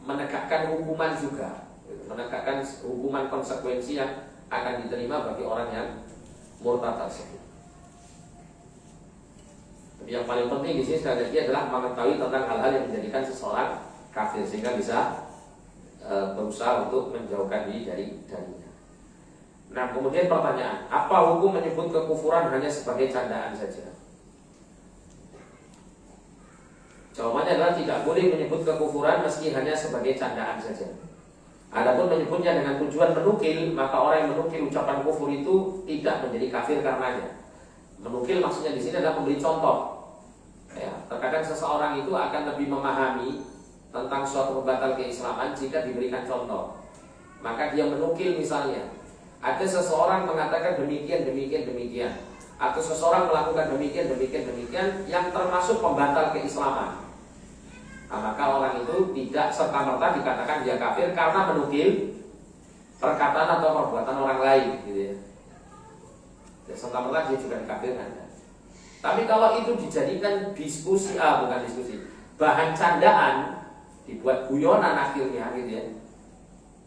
Speaker 1: menegakkan hukuman juga, menegakkan hukuman konsekuensi yang akan diterima bagi orang yang murtad tersebut. Tapi yang paling penting di sini sekali lagi adalah mengetahui tentang hal-hal yang menjadikan seseorang kafir sehingga bisa berusaha untuk menjauhkan diri darinya. Nah, kemudian pertanyaan, apa hukum menyebut kekufuran hanya sebagai candaan saja? Jawabannya adalah tidak boleh menyebut kekufuran meski hanya sebagai candaan saja. Adapun menyebutnya dengan tujuan menukil, maka orang yang menukil ucapan kufur itu tidak menjadi kafir karenanya. Menukil maksudnya di sini adalah memberi contoh. Ya, terkadang seseorang itu akan lebih memahami tentang suatu pembatal keislaman jika diberikan contoh. Maka dia menukil misalnya, ada seseorang mengatakan demikian, atau seseorang melakukan demikian yang termasuk pembatal keislaman. Nah, maka orang itu tidak serta-merta dikatakan dia kafir karena menukil perkataan atau perbuatan orang lain, gitu ya. Dan serta-merta dia juga dikafirkan. Tapi kalau itu dijadikan bahan candaan, dibuat guyonan akhirnya, gitu ya.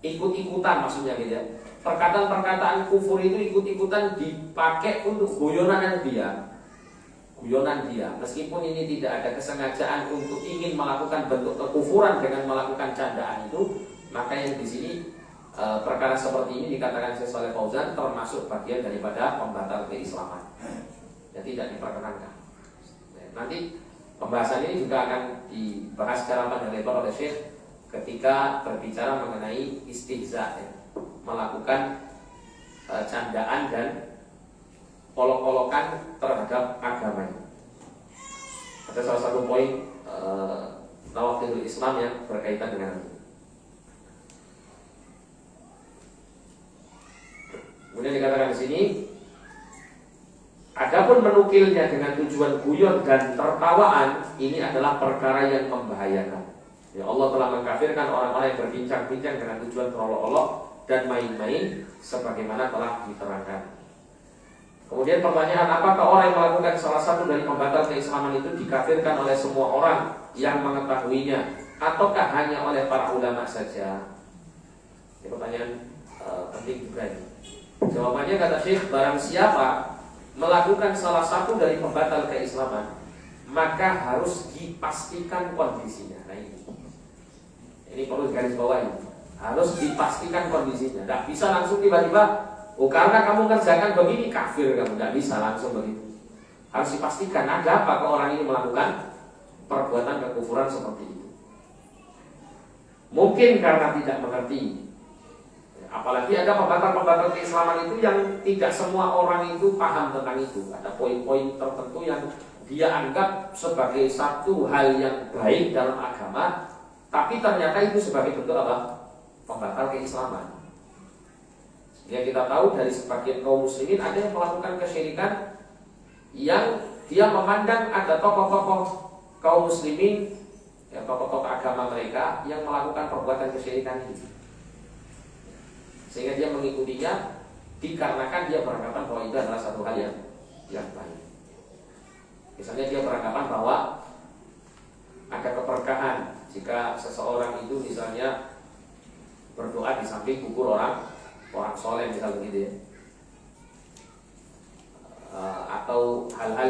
Speaker 1: Ikut-ikutan maksudnya, gitu ya. Perkataan-perkataan kufur itu ikut-ikutan dipakai untuk guyonan dia. Meskipun ini tidak ada kesengajaan untuk ingin melakukan bentuk kekufuran dengan melakukan candaan itu, maka yang di sini perkara seperti ini dikatakan Syekh Shalih Fauzan termasuk bagian daripada pembatal keislaman. Ya, tidak diperkenankan. Nanti pembahasan ini juga akan dibahas secara panjang lebar oleh Syekh ketika berbicara mengenai istihza, ya, melakukan candaan dan olok-olokan terhadap agamanya. Ada salah satu poin Nawaqidul Islam yang berkaitan dengan itu. Kemudian dikatakan di sini, adapun menukilnya dengan tujuan guyon dan tertawaan, ini adalah perkara yang membahayakan. Ya, Allah telah mengkafirkan orang-orang yang berbincang-bincang dengan tujuan terolok-olok dan main-main, sebagaimana telah diterangkan. Kemudian pertanyaan, apakah orang yang melakukan salah satu dari pembatal keislaman itu dikafirkan oleh semua orang yang mengetahuinya, ataukah hanya oleh para ulama saja? Ini pertanyaan penting juga ini. Jawabannya kata Syekh, barang siapa melakukan salah satu dari pembatal keislaman, maka harus dipastikan kondisinya. Nah ini perlu digarisbawahi. Harus dipastikan kondisinya. Tidak bisa langsung tiba-tiba, oh karena kamu kerjakan begini kafir kamu. Tidak bisa langsung begitu. Harus dipastikan ada apa kalau orang ini melakukan perbuatan kekufuran seperti itu. Mungkin karena tidak mengerti. Apalagi ada pembatal-pembatal keislaman itu yang tidak semua orang itu paham tentang itu. Ada poin-poin tertentu yang dia anggap sebagai satu hal yang baik dalam agama, tapi ternyata itu sebagai bentuk apa? Pembatal keislaman. Yang kita tahu dari sebagian kaum muslimin ada yang melakukan kesyirikan yang dia memandang ada tokoh-tokoh kaum muslimin, ya, tokoh-tokoh agama mereka yang melakukan perbuatan kesyirikan ini, sehingga dia mengikutinya dikarenakan dia beranggapan bahwa itu adalah satu hal yang baik. Misalnya dia beranggapan bahwa ada keberkahan jika seseorang itu misalnya berdoa di samping kubur orang soleh misalnya gitu ya, atau hal-hal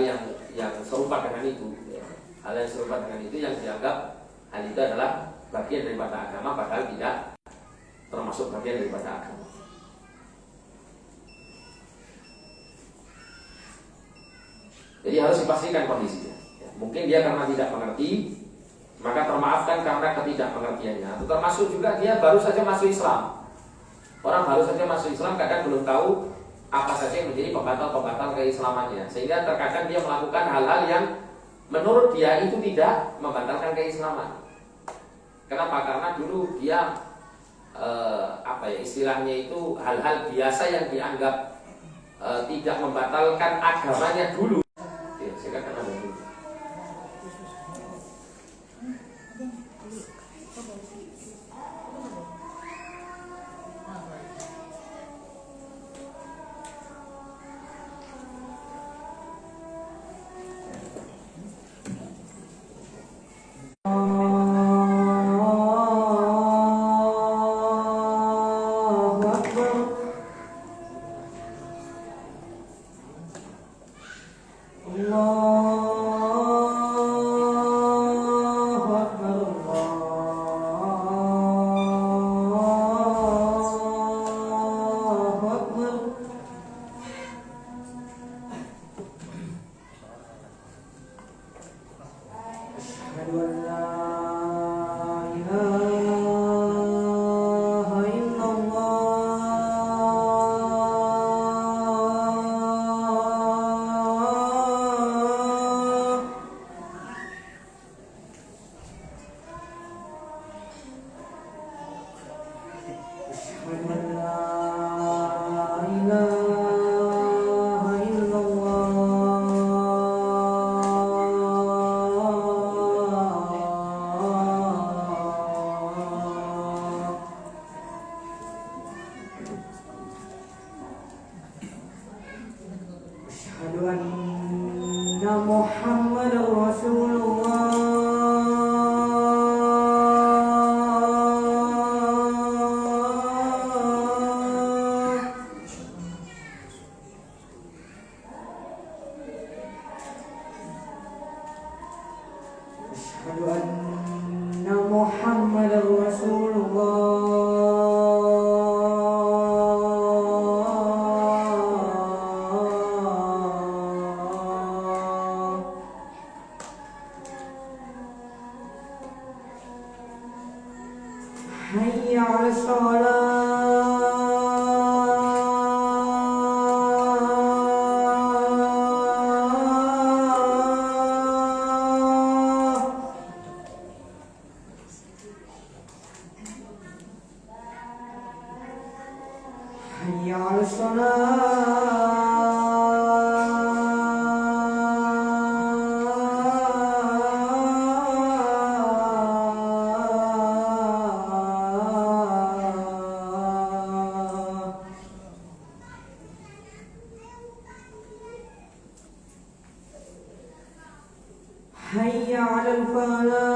Speaker 1: yang serupa dengan itu, ya. Hal yang serupa dengan itu yang dianggap hal itu adalah bagian daripada agama, padahal tidak termasuk bagian daripada agama. Jadi harus dipastikan kondisinya. Ya, mungkin dia karena tidak mengerti, maka termaafkan karena ketidakpengertiannya. Atau termasuk juga dia baru saja masuk Islam. Orang baru saja masuk Islam kadang belum tahu apa saja yang menjadi pembatal-pembatal keislamannya, sehingga terkadang dia melakukan hal-hal yang menurut dia itu tidak membatalkan keislaman. Kenapa? Karena dulu dia istilahnya itu hal-hal biasa yang dianggap tidak membatalkan agamanya dulu. Ya, silakan Anda dulu.
Speaker 2: حي على الفلاح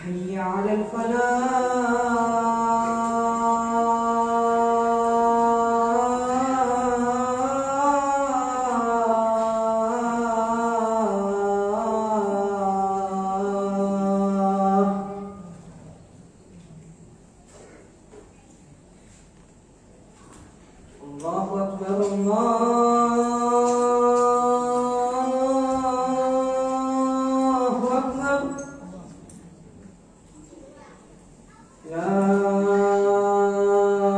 Speaker 2: حي على الفلاح. الله أكبر الله أكبر لا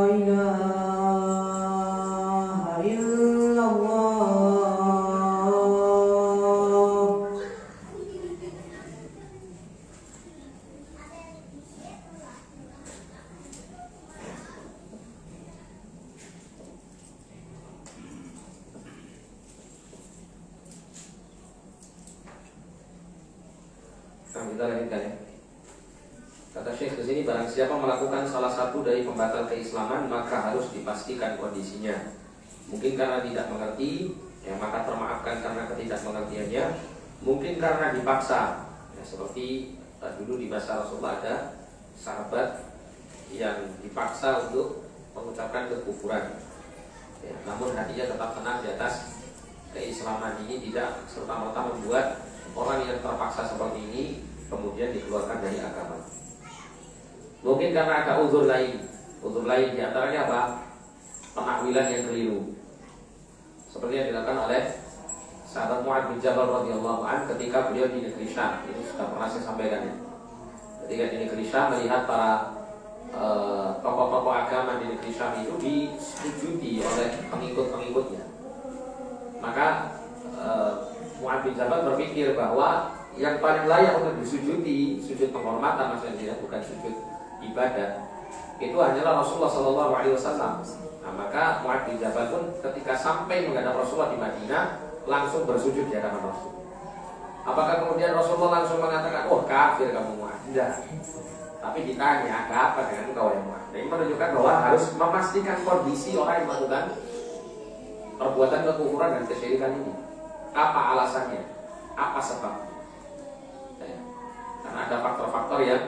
Speaker 2: إله إلا الله.
Speaker 1: Nah, kita lanjutkan ya. Kata Syekh di sini, barang siapa melakukan salah satu dari pembatal keislaman maka harus dipastikan kondisinya. Mungkin karena tidak mengerti, ya maka termaafkan karena ketidakmengertiannya. Mungkin karena dipaksa, ya seperti dulu di masa Rasulullah ada sahabat yang dipaksa untuk mengucapkan kekufuran. Ya, namun hatinya tetap tenang di atas keislaman ini, tidak serta-merta membuat orang yang terpaksa seperti ini kemudian dikeluarkan dari agama. Mungkin karena ada uzur lain diantaranya apa? Penakwilan yang keliru, seperti yang dilakukan oleh sahabat Mu'adz bin Jabal radhiyallahu anhu ketika beliau di negeri Syam. Itu sudah pernah saya sampaikan ya. Ketika di negeri Syam melihat para tokoh-tokoh agama di negeri Syam itu disujudi oleh pengikut-pengikutnya, maka Mu'adz bin Jabal berpikir bahwa yang paling layak untuk disujudi, sujud penghormatan maksudnya, bukan sujud ibadah, itu hanyalah Rasulullah SAW. Nah, maka Mu'adz bin Jabal pun ketika sampai menghadap Rasulullah di Madinah langsung bersujud di hadapan Rasul. Apakah kemudian Rasulullah langsung mengatakan, "Oh kafir kamu Mu'adz"? Tidak. Tapi ditanya, "Ada apa dengan engkau ya Mu'adz?" Ini menunjukkan bahwa harus memastikan kondisi orang yang melakukan perbuatan kekufuran dan kesyirikan ini. Apa alasannya? Apa sebabnya? Karena ada faktor-faktor yang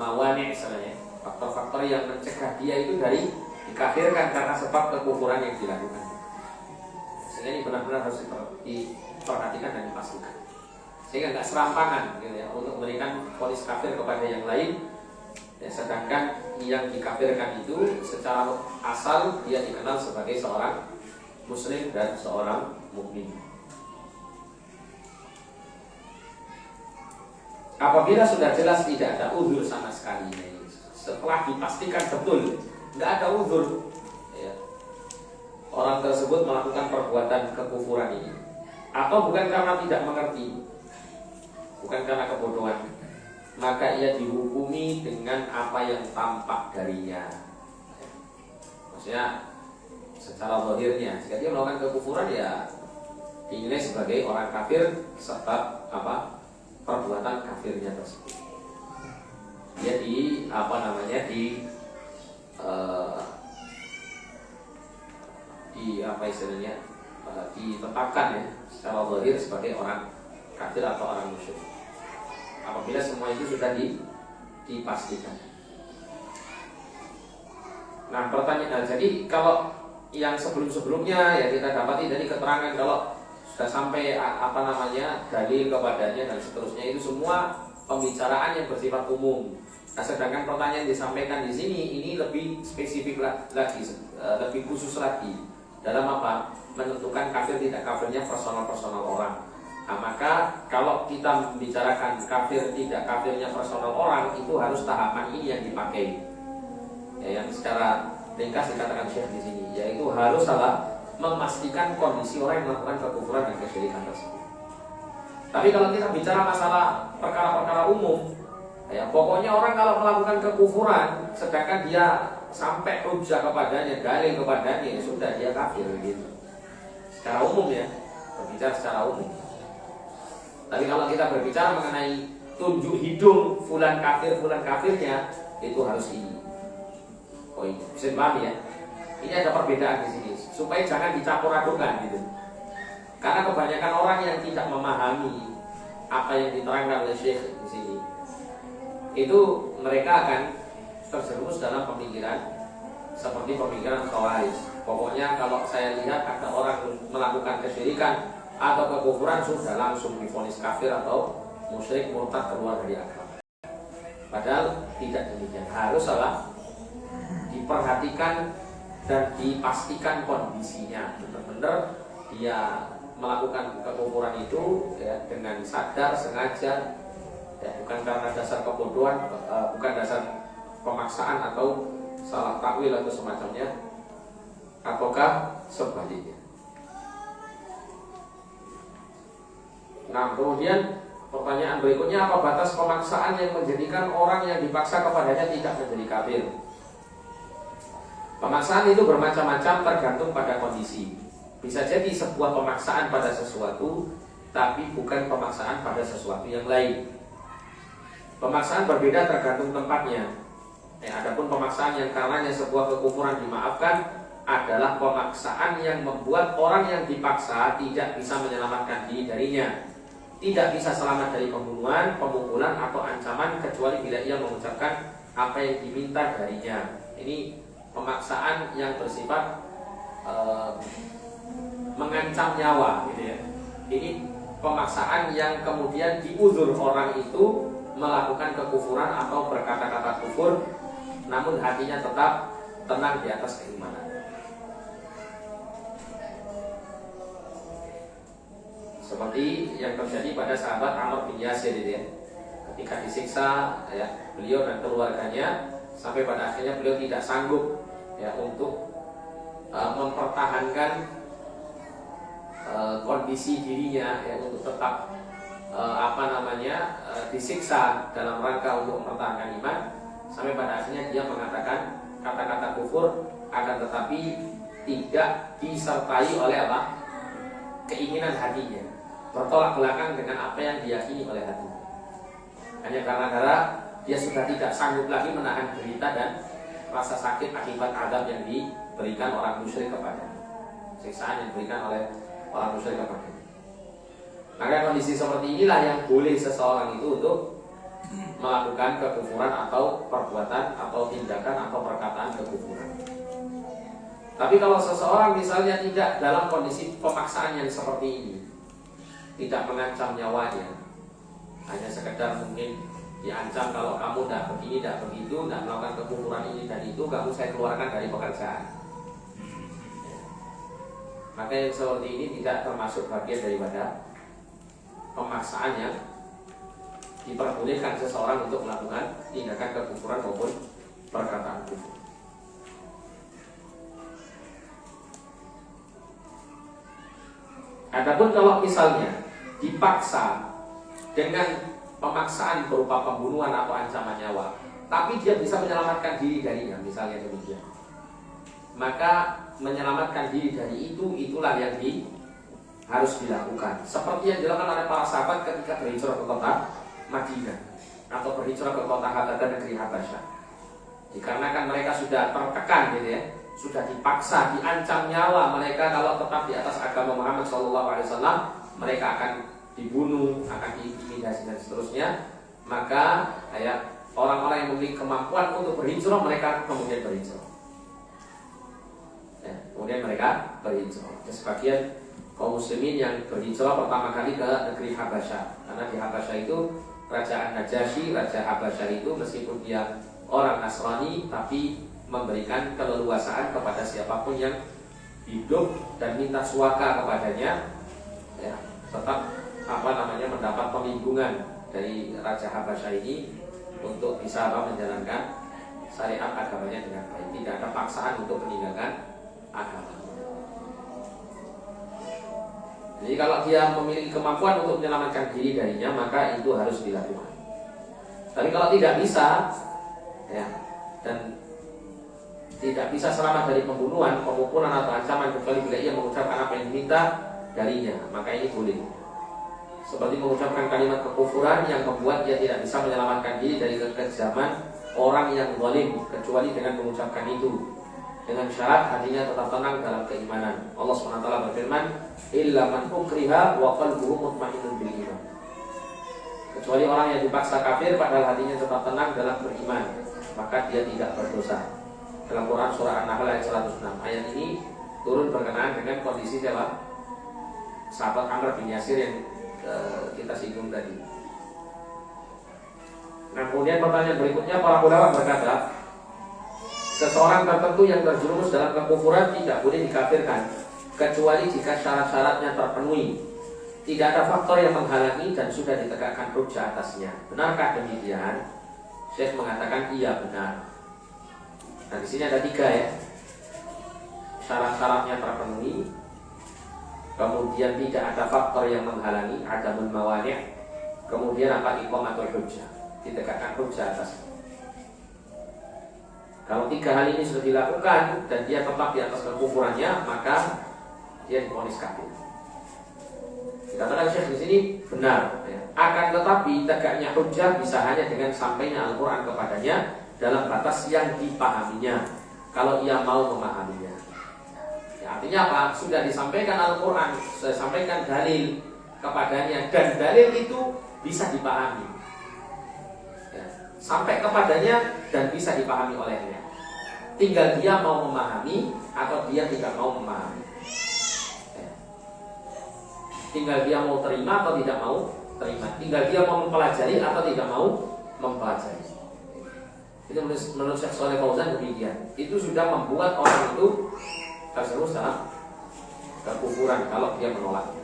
Speaker 1: mawani sebenarnya, faktor-faktor yang mencegah dia itu dari dikafirkan karena sebab kekufuran yang dilakukan. Sehingga ini benar-benar harus diperhatikan dan dipastikan, sehingga nggak serampangan gitu ya, untuk memberikan vonis kafir kepada yang lain ya, sedangkan yang dikafirkan itu secara asal dia dikenal sebagai seorang muslim dan seorang mukmin. Apabila sudah jelas tidak ada uzur sama sekali, setelah dipastikan betul tidak ada uzur, ya, orang tersebut melakukan perbuatan kekufuran ini, atau bukan karena tidak mengerti, bukan karena kebodohan, maka ia dihukumi dengan apa yang tampak darinya. Maksudnya secara zahirnya, jika dia melakukan kekufuran ya dinilai sebagai orang kafir sebab apa? Perbuatan kafirnya tersebut. Dia di apa istilahnya, ditetapkan ya secara zahir sebagai orang kafir atau orang musyrik. Apabila semua itu sudah dipastikan. Nah, pertanyaan, jadi kalau yang sebelum-sebelumnya ya kita dapati dari keterangan kalau sudah sampai dalil kepadanya dan seterusnya, itu semua pembicaraan yang bersifat umum. Nah, sedangkan pertanyaan yang disampaikan di sini ini lebih spesifik lagi, lebih khusus lagi dalam apa? Menentukan kafir tidak kafirnya personal orang. Nah, maka kalau kita membicarakan kafir tidak kafirnya personal orang, itu harus tahapan ini yang dipakai. Ya, yang secara ringkas dikatakan Syekh di sini, yaitu harus salah memastikan kondisi orang yang melakukan kekufuran dan kesyirikan tersebut. Tapi kalau kita bicara masalah perkara-perkara umum, ya pokoknya orang kalau melakukan kekufuran, sedangkan dia sampai hujjah kepadanya, dalil kepadanya, ya sudah dia kafir gitu. Secara umum ya, berbicara secara umum. Tapi kalau kita berbicara mengenai tunjuk hidung fulan kafirnya, itu harus bisa dipahami ya. Ini ada perbedaan di sini supaya jangan dicampur adukan gitu. Karena kebanyakan orang yang tidak memahami apa yang diterangkan oleh Syekh di sini, itu mereka akan terjerumus dalam pemikiran seperti pemikiran Khawarij. Pokoknya kalau saya lihat ada orang melakukan kesyirikan atau kekufuran, sudah langsung divonis kafir atau musyrik, murtad, keluar dari agama. Padahal tidak demikian. Harus salah diperhatikan dan dipastikan kondisinya, benar-benar dia melakukan kekufuran itu ya, dengan sadar, sengaja, ya, bukan karena dasar kebodohan, bukan dasar pemaksaan atau salah takwil atau semacamnya, ataukah sebaliknya. Nah, kemudian pertanyaan berikutnya, apa batas pemaksaan yang menjadikan orang yang dipaksa kepadanya tidak menjadi kafir? Pemaksaan itu bermacam-macam tergantung pada kondisi. Bisa jadi sebuah pemaksaan pada sesuatu, tapi bukan pemaksaan pada sesuatu yang lain. Pemaksaan berbeda tergantung tempatnya. Adapun pemaksaan yang karenanya sebuah kekufuran dimaafkan adalah pemaksaan yang membuat orang yang dipaksa tidak bisa menyelamatkan diri darinya, tidak bisa selamat dari pembunuhan, pemukulan, atau ancaman, kecuali bila ia mengucapkan apa yang diminta darinya. Ini pemaksaan yang bersifat mengancam nyawa gitu ya. Ini pemaksaan yang kemudian diuzur orang itu melakukan kekufuran atau berkata-kata kufur, namun hatinya tetap tenang di atas keimanan. Seperti yang terjadi pada sahabat Amr bin Yasir itu ya. Ketika disiksa ya, beliau dan keluarganya, sampai pada akhirnya beliau tidak sanggup ya untuk mempertahankan kondisi dirinya ya, untuk tetap disiksa dalam rangka untuk mempertahankan iman, sampai pada akhirnya dia mengatakan kata-kata kufur, akan tetapi tidak disertai oleh keinginan hatinya, bertolak belakang dengan apa yang diyakini oleh hatinya. Hanya karena dia sudah tidak sanggup lagi menahan derita dan rasa sakit akibat azab yang diberikan orang musyrik kepadanya, siksaan yang diberikan oleh orang musyrik kepadanya. Maka kondisi seperti inilah yang boleh seseorang itu untuk melakukan kekufuran atau perbuatan atau tindakan atau perkataan kekufuran. Tapi kalau seseorang misalnya tidak dalam kondisi pemaksaan yang seperti ini, tidak mengancam nyawanya, hanya sekedar mungkin diancam, kalau kamu tidak begini, tidak begitu, tidak melakukan kekufuran ini dan itu, kamu saya keluarkan dari pekerjaan. Maka yang seperti ini tidak termasuk bagian daripada pemaksaan yang diperbolehkan seseorang untuk melakukan tindakan kekufuran maupun perkataan kufur. Adapun kalau misalnya dipaksa dengan pemaksaan berupa pembunuhan atau ancaman nyawa, tapi dia bisa menyelamatkan diri darinya, misalnya demikian, maka menyelamatkan diri dari itulah yang harus dilakukan. Seperti yang dilakukan oleh para sahabat ketika berhijrah ke kota Madinah atau berhijrah ke kota Habasyah, negeri Habasyah. Dikarenakan mereka sudah tertekan gitu ya, sudah dipaksa, diancam nyawa mereka kalau tetap di atas agama Muhammad SAW, mereka akan dibunuh, akan diintimidasi dan seterusnya. Maka orang-orang yang memiliki kemampuan untuk berhijrah, mereka kemudian berhijrah. Kemudian mereka berhijrah. Sebagian kaum muslimin yang berhijrah pertama kali ke negeri Habasyah, karena di Habasyah itu kerajaan Najasyi, raja Habasyah itu meskipun dia orang Nasrani, tapi memberikan keleluasaan kepada siapapun yang hidup dan minta suaka kepadanya, ya, tetap mendapat perlindungan dari raja Habasyah ini untuk bisa menjalankan syariat agamanya dengan baik, tidak ada paksaan untuk meninggalkan agama. Jadi kalau dia memiliki kemampuan untuk menyelamatkan diri darinya, maka itu harus dilakukan. Tapi kalau tidak bisa, ya, dan tidak bisa selamat dari pembunuhan, pemukulan atau ancaman kecuali bila ia mengucapkan apa yang diminta darinya, maka ini boleh. Seperti mengucapkan kalimat kekufuran yang membuat dia tidak bisa menyelamatkan diri dari kekejaman orang yang zalim kecuali dengan mengucapkan itu, dengan syarat hatinya tetap tenang dalam keimanan. Allah SWT berfirman, illa man ukriha wa qalbuhu mutmainnun bil iman. Kecuali orang yang dipaksa kafir padahal hatinya tetap tenang dalam beriman, maka dia tidak berdosa. Dalam Quran surah An-Nahl ayat 106. Ayat ini turun berkenaan dengan kondisi siapa? Sahabat Amr bin Yasir yang kita singgung tadi. Nah, kemudian pertanyaan berikutnya, para ulama berkata, seseorang tertentu yang terjerumus dalam kekufuran tidak boleh dikafirkan kecuali jika syarat-syaratnya terpenuhi, tidak ada faktor yang menghalangi dan sudah ditegakkan hujjah atasnya. Benarkah demikian? Syekh mengatakan iya, benar. Nah, di sini ada 3 ya. Syarat-syaratnya terpenuhi, kemudian tidak ada faktor yang menghalangi, adamul mawani', kemudian apa? Iqamatul hujjah, ditegakkan hujjah atasnya. Kalau 3 hal ini sudah dilakukan dan dia tetap di atas kekufurannya, maka dia divonis kafir. Dikatakan Syekh di sini benar, ya. Akan tetapi tegaknya hujjah bisa hanya dengan sampainya Al-Quran kepadanya dalam batas yang dipahaminya, kalau ia mau memahaminya. Ya, artinya apa? Sudah disampaikan Al-Quran, sudah disampaikan dalil kepadanya, dan dalil itu bisa dipahami, ya, sampai kepadanya dan bisa dipahami olehnya. Tinggal dia mau memahami atau dia tidak mau memahami, ya. Tinggal dia mau terima atau tidak mau terima, tinggal dia mau mempelajari atau tidak mau mempelajari. Itu menurut Syekh Shalih Fauzan demikian. Itu sudah membuat orang itu terjerumus dalam kekufuran kalau dia menolaknya.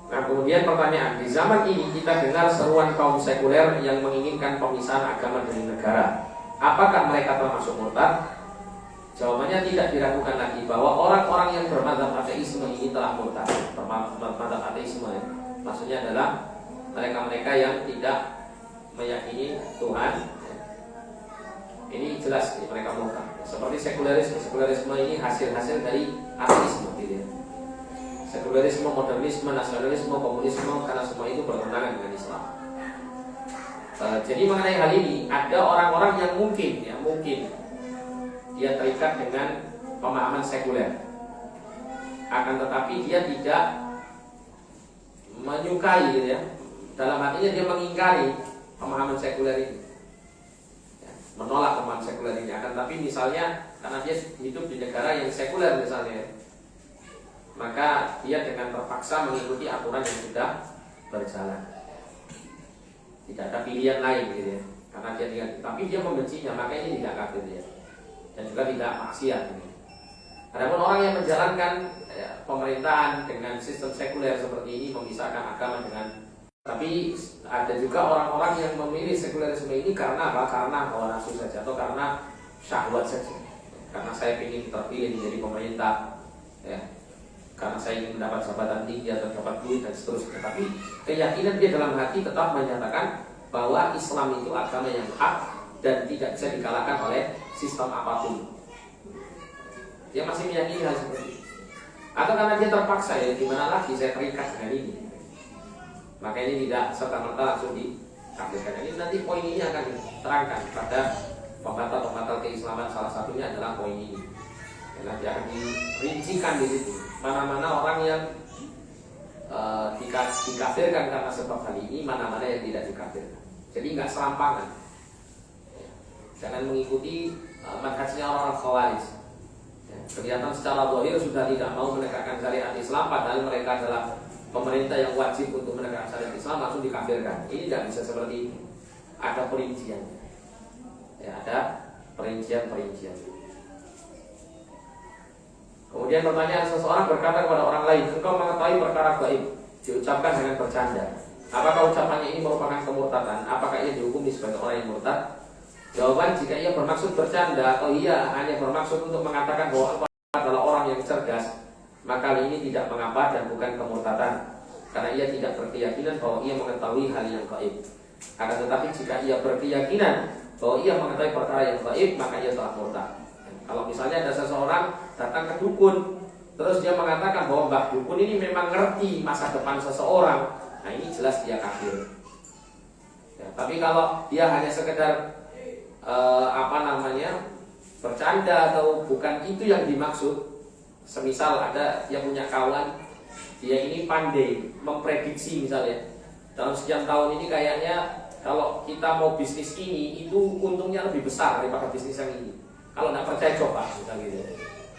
Speaker 1: Nah, kemudian pertanyaan, di zaman ini kita dengar seruan kaum sekuler yang menginginkan pemisahan agama dari negara. Apakah mereka termasuk murtad? Jawabannya tidak diragukan lagi bahwa orang-orang yang bermadzhab ateisme ini telah murtad. Bermadzhab ateisme, ya, maksudnya adalah mereka-mereka yang tidak meyakini Tuhan, ya. Ini jelas ya, mereka murtad. Seperti sekulerisme ini hasil-hasil dari ateisme, gitu ya. Sekulerisme, modernisme, nasionalisme, komunisme, karena semua itu bertentangan dengan Islam. Jadi mengenai hal ini ada orang-orang yang mungkin dia terikat dengan pemahaman sekuler, akan tetapi dia tidak menyukai, gitu ya. Dalam hatinya dia mengingkari pemahaman sekuler ini, ya, menolak pemahaman sekuler ini. Akan tapi misalnya karena dia hidup di negara yang sekuler misalnya, maka dia dengan terpaksa mengikuti aturan yang sudah berjalan. Tidak ada pilihan lain, gitu ya. Karena dia tinggal, tapi dia membencinya, maka ini tidak kafir dia, dan juga tidak maksiat. Adapun orang yang menjalankan pemerintahan dengan sistem sekuler seperti ini, memisahkan agama dengan, tapi ada juga orang-orang yang memilih sekulerisme ini karena apa? Karena hawa nafsu saja atau karena syahwat saja. Karena saya ingin terpilih menjadi pemerintah, ya, karena saya ingin mendapat jabatan tinggi atau dapat duit dan seterusnya. Tapi keyakinan dia dalam hati tetap menyatakan bahwa Islam itu agama yang hak dan tidak bisa dikalahkan oleh sistem apapun. Dia masih meyakini hal seperti itu. Atau karena dia terpaksa, ya gimana lagi, saya terikat dengan ini, maka ini tidak serta-merta langsung dikafirkan. Ini nanti poin ini akan diterangkan pada pembatal-pembatal keislaman. Salah satunya adalah poin ini. Dan nanti akan dirincikan di situ mana-mana orang yang dikafirkan karena sebab hal ini, mana-mana yang tidak dikafirkan. Jadi nggak serampangan. Jangan mengikuti manhajnya orang-orang Khawarij. Kelihatan secara zahir sudah tidak mau menegakkan syariat Islam, padahal mereka adalah pemerintah yang wajib untuk menegakkan syariat Islam, langsung dikafirkan. Ini tidak bisa seperti itu. Ada perincian, ya, ada perincian. Kemudian pertanyaan, seseorang berkata kepada orang lain, engkau mengetahui perkara gaib, diucapkan dengan bercanda. Apakah ucapannya ini merupakan kemurtadan? Apakah ia dihukumi sebagai orang yang murtad? Jawaban, jika ia bermaksud bercanda atau ia hanya bermaksud untuk mengatakan bahwa adalah orang yang cerdas, maka hal ini tidak mengapa dan bukan kemurtadan, karena ia tidak berkeyakinan bahwa ia mengetahui hal yang gaib. Akan tetapi jika ia berkeyakinan bahwa ia mengetahui perkara yang gaib, maka ia telah murtad. Kalau misalnya ada seseorang datang ke dukun, terus dia mengatakan bahwa Mbah Dukun ini memang ngerti masa depan seseorang, nah ini jelas dia kafir. Ya, tapi kalau dia hanya sekedar bercanda atau bukan itu yang dimaksud, semisal ada yang punya kawan, dia ini pandai memprediksi misalnya dalam sekian tahun ini kayaknya kalau kita mau bisnis ini itu untungnya lebih besar daripada bisnis yang ini. Kalau nggak percaya coba, misalnya gitu.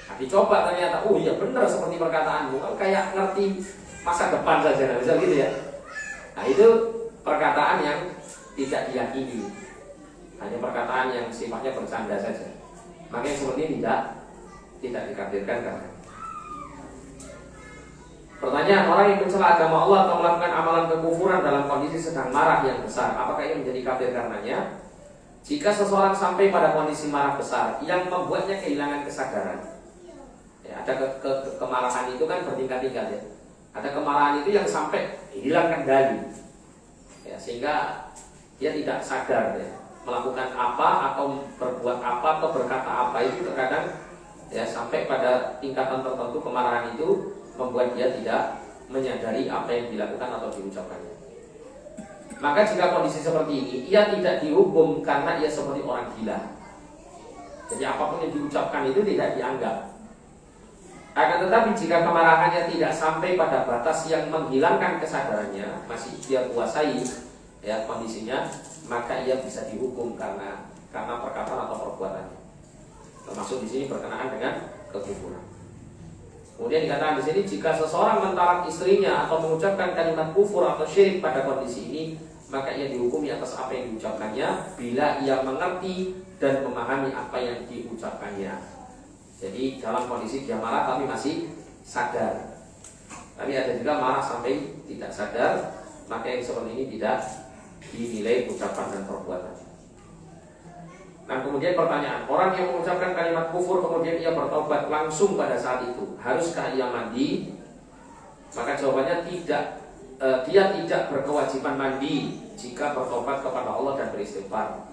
Speaker 1: Nah, dicoba ternyata, oh iya benar seperti perkataanmu, kan kayak ngerti masa depan saja, misal gitu ya. Nah itu perkataan yang tidak diyakini, hanya perkataan yang sifatnya bercanda saja. Makanya seperti ini tidak dikafirkan kan. Pertanyaan, orang yang mencela agama Allah atau melakukan amalan kekufuran dalam kondisi sedang marah yang besar, apakah ia menjadi kafir karenanya? Jika seseorang sampai pada kondisi marah besar yang membuatnya kehilangan kesadaran, ya, ada kemarahan itu kan bertingkat-tingkat ya. Ada kemarahan itu yang sampai hilang kendali, ya, sehingga dia tidak sadar ya, melakukan apa atau berbuat apa atau berkata apa itu terkadang ya sampai pada tingkatan tertentu kemarahan itu membuat dia tidak menyadari apa yang dilakukan atau diucapkannya. Maka jika kondisi seperti ini, ia tidak dihukum karena ia seperti orang gila. Jadi apapun yang diucapkan itu tidak dianggap. Akan tetapi jika kemarahannya tidak sampai pada batas yang menghilangkan kesadarannya, masih dia kuasai ya kondisinya, maka ia bisa dihukum karena perkataan atau perbuatannya. Termasuk di sini berkenaan dengan kekufuran. Kemudian dikatakan di sini, jika seseorang mentalak istrinya atau mengucapkan kalimat kufur atau syirik pada kondisi ini, maka ia dihukumi atas apa yang diucapkannya bila ia mengerti dan memahami apa yang diucapkannya. Jadi dalam kondisi dia marah tapi masih sadar. Tapi ada juga marah sampai tidak sadar, maka yang seperti ini tidak dinilai ucapan dan perbuatan. Nah kemudian pertanyaan, orang yang mengucapkan kalimat kufur kemudian ia bertobat langsung pada saat itu, haruskah ia mandi? Maka jawabannya tidak. Dia tidak berkewajiban mandi jika bertobat kepada Allah dan beristighfar.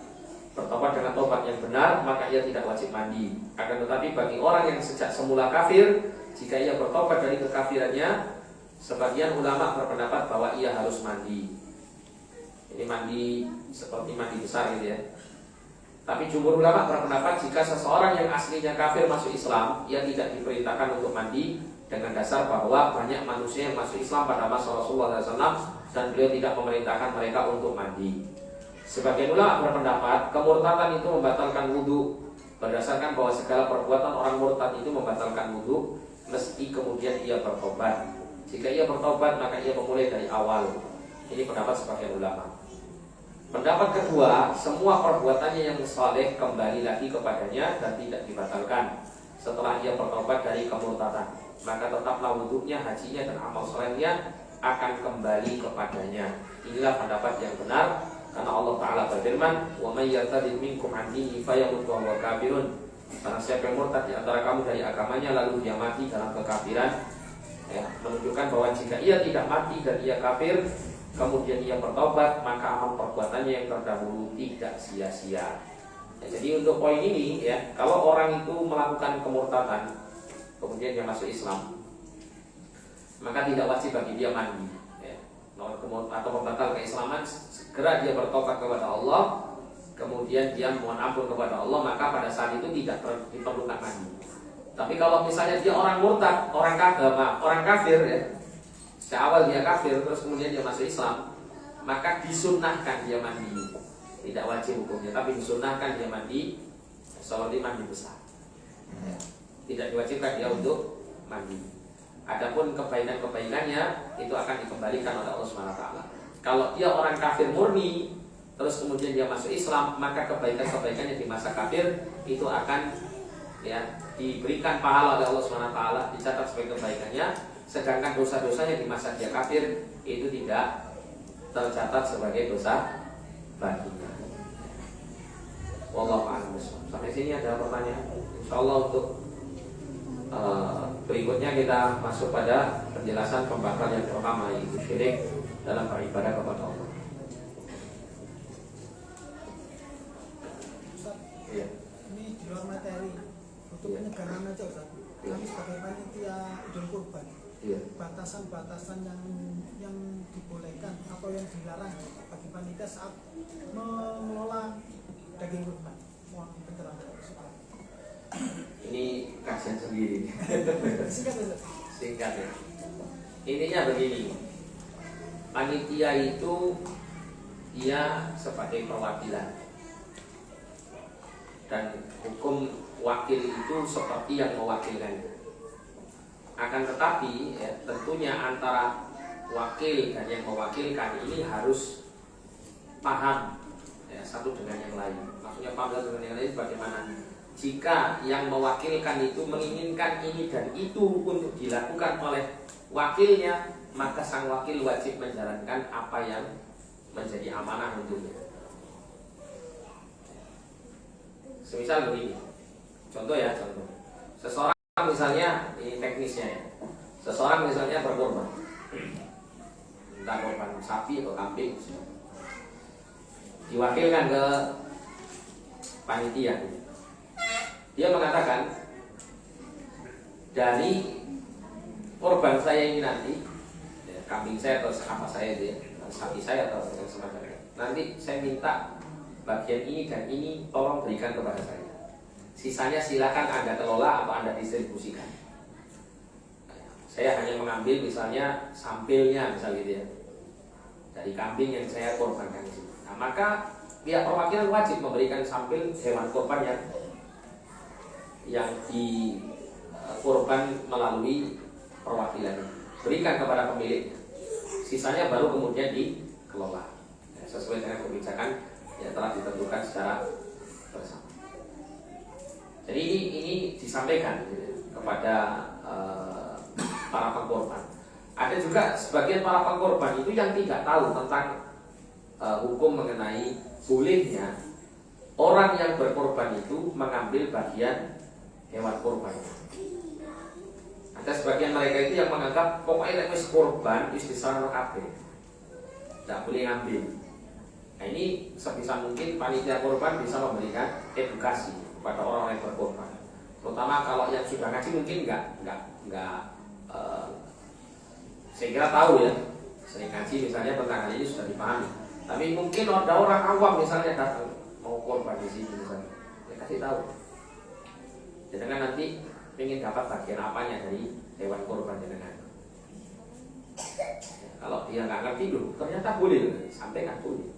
Speaker 1: Bertobat dengan tobat yang benar, maka ia tidak wajib mandi. Akan tetapi bagi orang yang sejak semula kafir, jika ia bertobat dari kekafirannya, sebagian ulama berpendapat bahwa ia harus mandi. Ini mandi seperti mandi besar gitu ya. Tapi jumhur ulama berpendapat jika seseorang yang aslinya kafir masuk Islam, ia tidak diperintahkan untuk mandi dengan dasar bahwa banyak manusia yang masuk Islam pada masa Rasulullah SAW dan beliau tidak memerintahkan mereka untuk mandi. Sebagian ulama berpendapat kemurtadan itu membatalkan wudhu berdasarkan bahwa segala perbuatan orang murtad itu membatalkan wudhu meski kemudian ia bertobat. Jika ia bertobat maka ia memulai dari awal. Ini pendapat sebagian ulama. Pendapat kedua, semua perbuatannya yang saleh kembali lagi kepadanya dan tidak dibatalkan setelah ia bertobat dari kemurtadan. Maka tetaplah wudhunya, hajinya dan amal salehnya akan kembali kepadanya. Inilah pendapat yang benar karena Allah Ta'ala berfirman, "Wa may yartadid minkum 'an dinihi fayamut wa huwa kafirun." Karena siapa yang murtad di antara kamu dari agamanya lalu dia mati dalam kekafiran, ya, menunjukkan bahwa jika ia tidak mati dan ia kafir kemudian ia bertobat, maka amal perbuatannya yang terdahulu tidak sia-sia. Ya, jadi untuk poin ini ya, kalau orang itu melakukan kemurtadan kemudian dia masuk Islam, maka tidak wajib bagi dia mandi ya, atau membatal keislaman. Segera dia bertobat kepada Allah, kemudian dia mohon ampun kepada Allah, maka pada saat itu tidak diperlukan mandi. Tapi kalau misalnya dia orang murtad, orang kafir ya, sejak awal dia kafir terus kemudian dia masuk Islam, maka disunnahkan dia mandi. Tidak wajib hukumnya, tapi disunnahkan dia mandi seperti mandi besar. Tidak diwajibkan dia untuk mandi. Adapun kebaikan-kebaikannya itu akan dikembalikan oleh Allah SWT. Kalau dia orang kafir murni terus kemudian dia masuk Islam, maka kebaikan-kebaikannya di masa kafir itu akan ya diberikan pahala oleh Allah SWT, dicatat sebagai kebaikannya. Sedangkan dosa-dosanya di masa dia kafir itu tidak tercatat sebagai dosa baginya. Wallahu a'lam. Sampai sini ada pertanyaan? Insyaallah untuk berikutnya kita masuk pada penjelasan pembahasan yang pertama, yaitu syirik dalam beribadah kepada Allah. Iya.
Speaker 3: Ini di luar materi untuk penyegaran aja Ustaz. Kami sebagai panitia Idul Kurban,
Speaker 1: Iya.
Speaker 3: batasan-batasan yang dibolehkan atau yang dilarang bagi panitia saat mengelola daging kurban. Mohon pencerahan.
Speaker 1: Ini kajian sendiri.
Speaker 3: Singkat Ustaz.
Speaker 1: Singkat ya. Intinya begini. Panitia itu dia sebagai perwakilan, dan hukum wakil itu seperti yang mewakilkan. Akan tetapi ya, tentunya antara wakil dan yang mewakilkan ini harus paham ya, satu dengan yang lain. Maksudnya paham satu dengan yang lain bagaimana? Jika yang mewakilkan itu menginginkan ini dan itu untuk dilakukan oleh wakilnya, maka sang wakil wajib menjalankan apa yang menjadi amanah untuknya. Semisal begini, contoh. Seseorang misalnya, ini teknisnya ya. Seseorang misalnya berkorban, entah korban sapi atau kambing, diwakilkan ke panitia. Dia mengatakan, dari korban saya ini nanti, ya, kambing saya atau apa saya itu ya, sapi saya atau semacamnya, nanti saya minta bagian ini dan ini tolong berikan kepada saya. Sisanya silakan Anda kelola atau Anda distribusikan. Saya hanya mengambil misalnya sampilnya, misalnya gitu ya, dari kambing yang saya korbankan itu. Nah, maka pihak perwakilan wajib memberikan sampil hewan korban yang dikorban melalui perwakilan, berikan kepada pemilik. Sisanya baru kemudian dikelola ya, sesuai dengan kebijakan yang telah ditentukan secara bersama. Jadi ini disampaikan kepada para pengkorban. Ada juga sebagian para pengkorban itu yang tidak tahu tentang hukum mengenai bolehnya orang yang berkorban itu mengambil bagian hewan korban. Ada sebagian mereka itu yang menganggap pokoknya wis korban wis disarano kabeh, tidak boleh ngambil. Nah, ini sebisa mungkin panitia korban bisa memberikan edukasi kepada orang yang berkorban, terutama kalau yang sudah ngaji mungkin enggak saya kira tahu ya, sering ngaji misalnya tentang hal ini sudah dipahami. Tapi mungkin ada orang awam misalnya datang mau korban di sini misalnya, ya kasih tahu. Jangan nanti ingin dapat bagian apanya dari hewan korban jenengan. Ya, kalau dia nggak ngerti dulu, ternyata boleh, sampaikan boleh.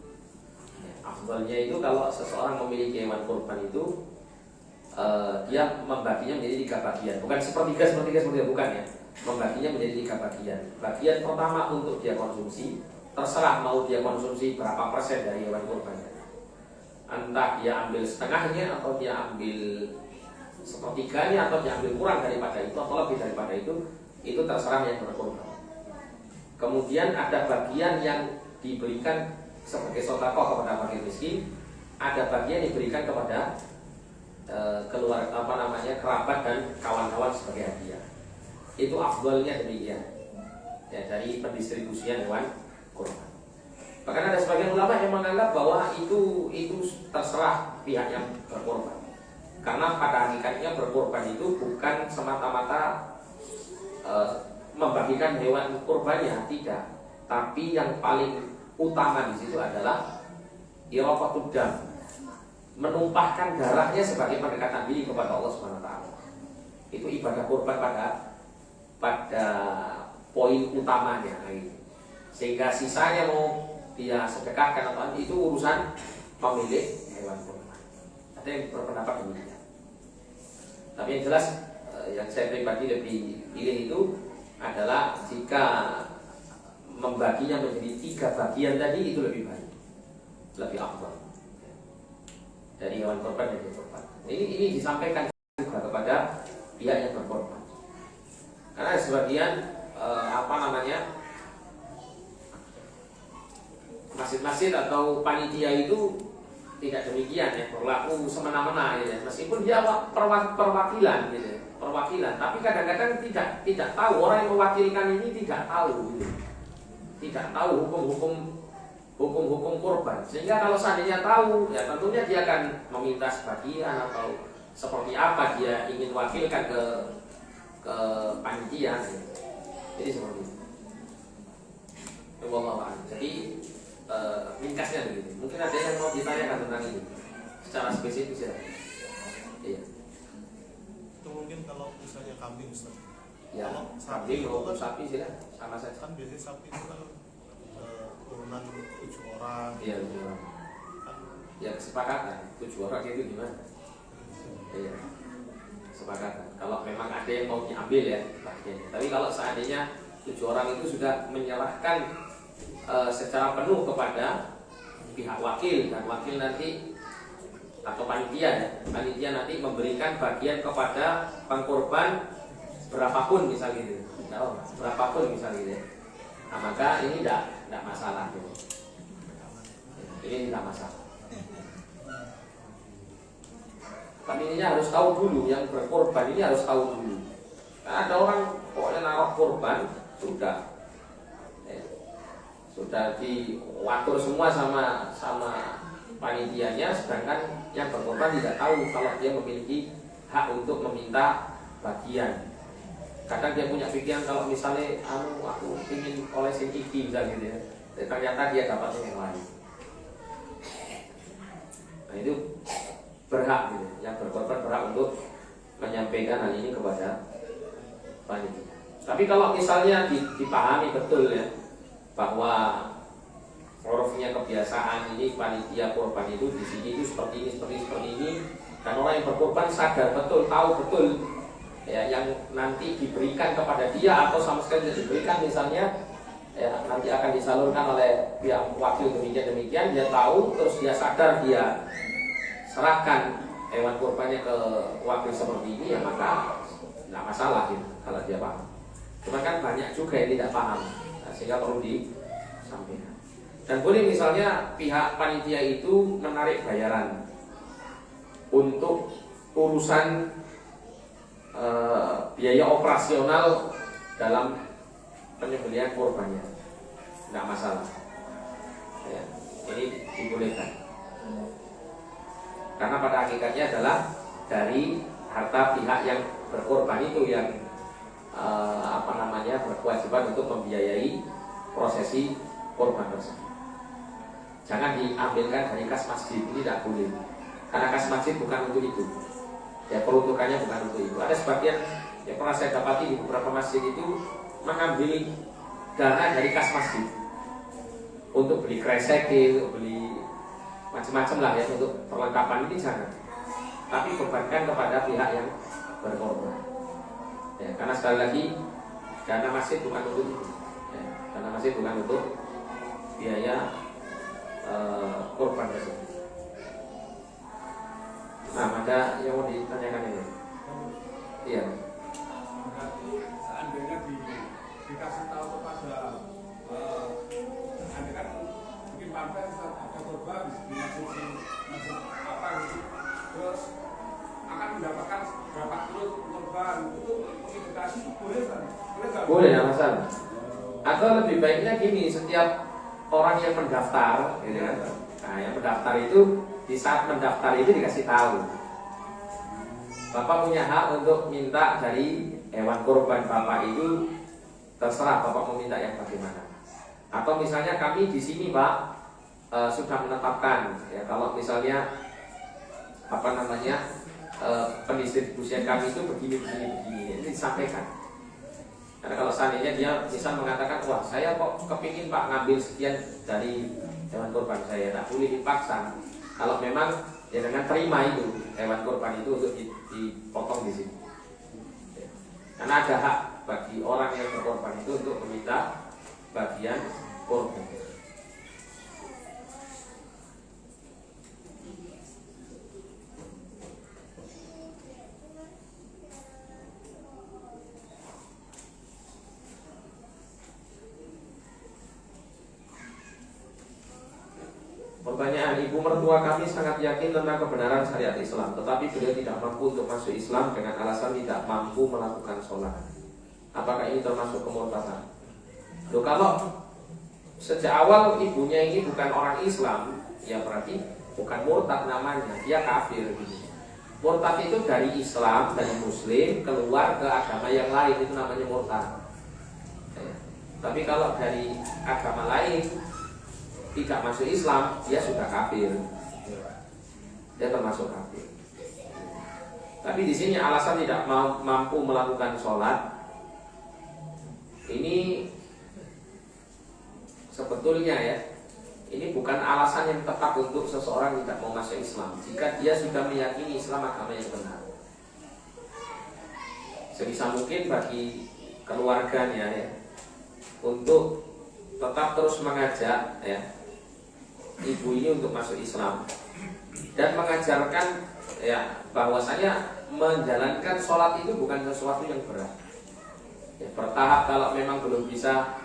Speaker 1: Ya, afdalnya itu kalau seseorang memiliki hewan korban itu dia membaginya menjadi 3 bagian, bukan sepertiga bukan ya. Membaginya menjadi 3 bagian. Bagian pertama untuk dia konsumsi, terserah mau dia konsumsi berapa persen dari hewan korbannya. Entah dia ambil setengahnya atau dia ambil sepertiganya atau dia ambil kurang daripada itu atau lebih daripada itu terserah yang berkorban. Kemudian ada bagian yang diberikan sebagai sedekah kepada fakir miskin, ada bagian diberikan kepada kerabat dan kawan-kawan sebagai hadiah. Itu afdalnya demikian ya, dari pendistribusian hewan kurban. Bahkan ada sebagian ulama yang menganggap bahwa itu terserah pihak yang berkorban, karena pada hakikatnya berkorban itu bukan semata-mata membagikan hewan kurbannya, tidak, tapi yang paling utama di situ adalah iraqatud dam, menumpahkan darahnya sebagai pendekatan diri kepada Allah Subhanahu wa taala. Itu ibadah kurban pada poin utamanya gitu. Sehingga sisanya mau dia sedekahkan atau itu urusan pemilik hewan kurban. Ada yang berpendapat demikian. Tapi yang jelas yang saya pribadi lebih pilih itu adalah jika membaginya menjadi 3 bagian tadi itu lebih baik, lebih afdal dari hewan korban dan korban. Ini disampaikan juga kepada pihak yang berkorban, karena sebagian masjid-masjid atau panitia itu tidak demikian ya, berlaku semena-mena gitu ya. Meskipun dia perwakilan gitu ya, perwakilan, tapi kadang-kadang tidak tahu, orang yang mewakilkan ini tidak tahu gitu. Tidak tahu hukum kurban. Sehingga kalau seandainya tahu, ya tentunya dia akan meminta sebagian atau seperti apa dia ingin wakilkan ke panitia gitu. Jadi seperti itu. Jadi ringkasnya begitu. Mungkin ada yang mau ditanyakan tentang ini secara spesifik ya. Iya.
Speaker 4: Itu mungkin kalau misalnya kambing, Ustaz.
Speaker 1: Ya,
Speaker 4: Kalau
Speaker 1: kambing maupun
Speaker 4: kan,
Speaker 1: sapi sih sama saja.
Speaker 4: kan biasanya sapi itu kan turunan 7 orang.
Speaker 1: Iya, 7 orang.
Speaker 4: Kan,
Speaker 1: Ya kesepakatan 7 orang itu gimana? Iya. Kesepakatan. Kalau memang ada yang mau diambil ya bagiannya. Tapi kalau seandainya 7 orang itu sudah menyerahkan secara penuh kepada pihak wakil, dan wakil nanti atau panitia ya, panitia nanti memberikan bagian kepada pengkorban berapapun misalnya gitu, berapapun misalnya gitu ya. Nah, maka ini tidak masalah gitu. Ini tidak masalah. Tapi ini harus tahu dulu, yang berkorban ini harus tahu dulu. Nah, ada orang pokoknya naruh korban sudah diwatur semua sama panitianya, sedangkan yang berkorban tidak tahu kalau dia memiliki hak untuk meminta bagian. Kadang dia punya pikiran kalau misalnya aku ingin oleh sing iki misalnya gitu ya, ternyata dia dapat yang lain. Nah itu berhak gitu, yang berkorban berhak untuk menyampaikan hal ini kepada panitia. Tapi kalau misalnya dipahami betul ya, bahwa urufnya kebiasaan ini panitia korban itu di sini itu seperti ini, dan orang yang berkorban sadar betul, tahu betul ya yang nanti diberikan kepada dia atau sama sekali tidak diberikan misalnya ya, nanti akan disalurkan oleh pihak wakil demikian dia tahu, terus dia sadar, dia serahkan hewan kurbannya ke wakil seperti ini, ya maka tidak masalah gitu, kalau dia paham. Cuma kan banyak juga yang tidak paham, sehingga perlu disampaikan. Dan boleh misalnya pihak panitia itu menarik bayaran untuk urusan biaya operasional dalam penyembelihan korbannya, tidak masalah ya, ini dibolehkan karena pada hakikatnya adalah dari harta pihak yang berkorban itu yang berkewajiban untuk membiayai prosesi korban tersebut. Jangan diambilkan dari kas masjid, ini tidak boleh, karena kas masjid bukan untuk itu ya, peruntukannya bukan untuk itu. Ada sebagian yang pernah saya dapati di beberapa masjid itu mengambil dana dari kas masjid untuk beli kresek, untuk beli macam-macam lah ya, untuk perlengkapan. Ini jangan, tapi bebankan kepada pihak yang berkorban ya, karena sekali lagi dana masjid bukan untuk itu ya, dana masjid bukan untuk biaya korban tersebut. Nah, ada yang mau ditanyakan ini? Iya.
Speaker 5: Seandainya dikasih tahu kepada anda kan mungkin partai ada korban di masjid apa gitu, terus akan mendapatkan berapa kilo korban, itu mengindikasi boleh kan?
Speaker 1: Boleh, nggak masalah. Atau lebih baiknya gini, setiap orang yang mendaftar, gitu kan? Nah, yang mendaftar itu di saat mendaftar itu dikasih tahu, Bapak punya hak untuk minta dari hewan kurban Bapak itu, terserah Bapak mau minta yang bagaimana. Atau misalnya kami di sini Pak sudah menetapkan ya, kalau misalnya pendistribusian kami itu begini ini disampaikan. Karena kalau seandainya dia bisa mengatakan, wah saya kok kepingin Pak ngambil sekian dari hewan kurban saya, tak boleh dipaksa. Kalau memang ya dengan terima itu hewan kurban itu untuk dipotong di sini. Karena ada hak bagi orang yang berkorban itu untuk meminta bagian korban. pertanyaan, ibu mertua kami sangat yakin tentang kebenaran syariat Islam, tetapi beliau tidak mampu untuk masuk Islam dengan alasan tidak mampu melakukan sholat. Apakah ini termasuk kemurtadan? Loh, kalau sejak awal ibunya ini bukan orang Islam, ya berarti bukan murtad namanya, dia kafir gitu. Murtad itu dari Islam, dari Muslim keluar ke agama yang lain, itu namanya murtad. Ya. Tapi kalau dari agama lain tidak masuk Islam, dia sudah kafir. Dia termasuk kafir. Tapi di sini alasan tidak mampu melakukan sholat, ini sebetulnya ya, ini bukan alasan yang tetap untuk seseorang tidak mau masuk Islam jika dia sudah meyakini Islam agama yang benar. Sebisa mungkin bagi keluarganya ya, untuk tetap terus mengajak ya ibu ini untuk masuk Islam dan mengajarkan ya bahwasanya menjalankan sholat itu bukan sesuatu yang berat. Ya, bertahap, kalau memang belum bisa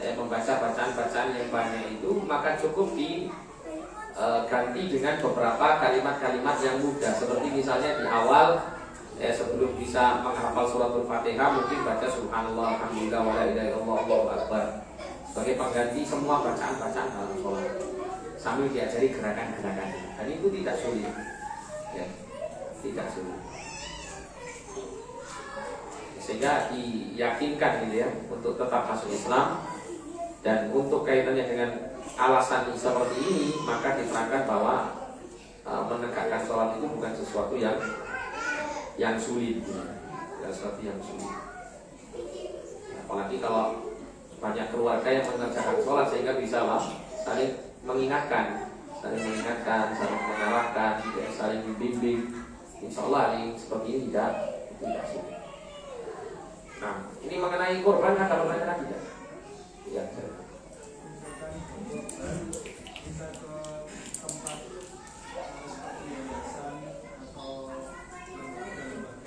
Speaker 1: membaca bacaan-bacaan yang banyak itu, maka cukup diganti dengan beberapa kalimat-kalimat yang mudah, seperti misalnya di awal sebelum bisa menghafal suratul Fatihah mungkin baca subhanallah alhamdulillah wa la ilaha illallah Allahu akbar sebagai pengganti semua bacaan-bacaan dalam sholat, sambil diajari gerakan-gerakan, dan itu tidak sulit ya, tidak sulit, sehingga diyakinkan gitu ya untuk tetap masuk Islam. Dan untuk kaitannya dengan alasan seperti ini, maka diterangkan bahwa menegakkan sholat itu bukan sesuatu yang sulit, bukan sesuatu yang sulit. Apalagi kalau banyak keluarga yang mengerjakan sholat sehingga bisa saling mengingatkan, saling mengarahkan, ya, saling membimbing. Insya Allah yang seperti ini tidak sulit. Nah, ini mengenai korban ada pertanyaan tidak? Ya.
Speaker 3: Bisa ke tempat seperti yayasan atau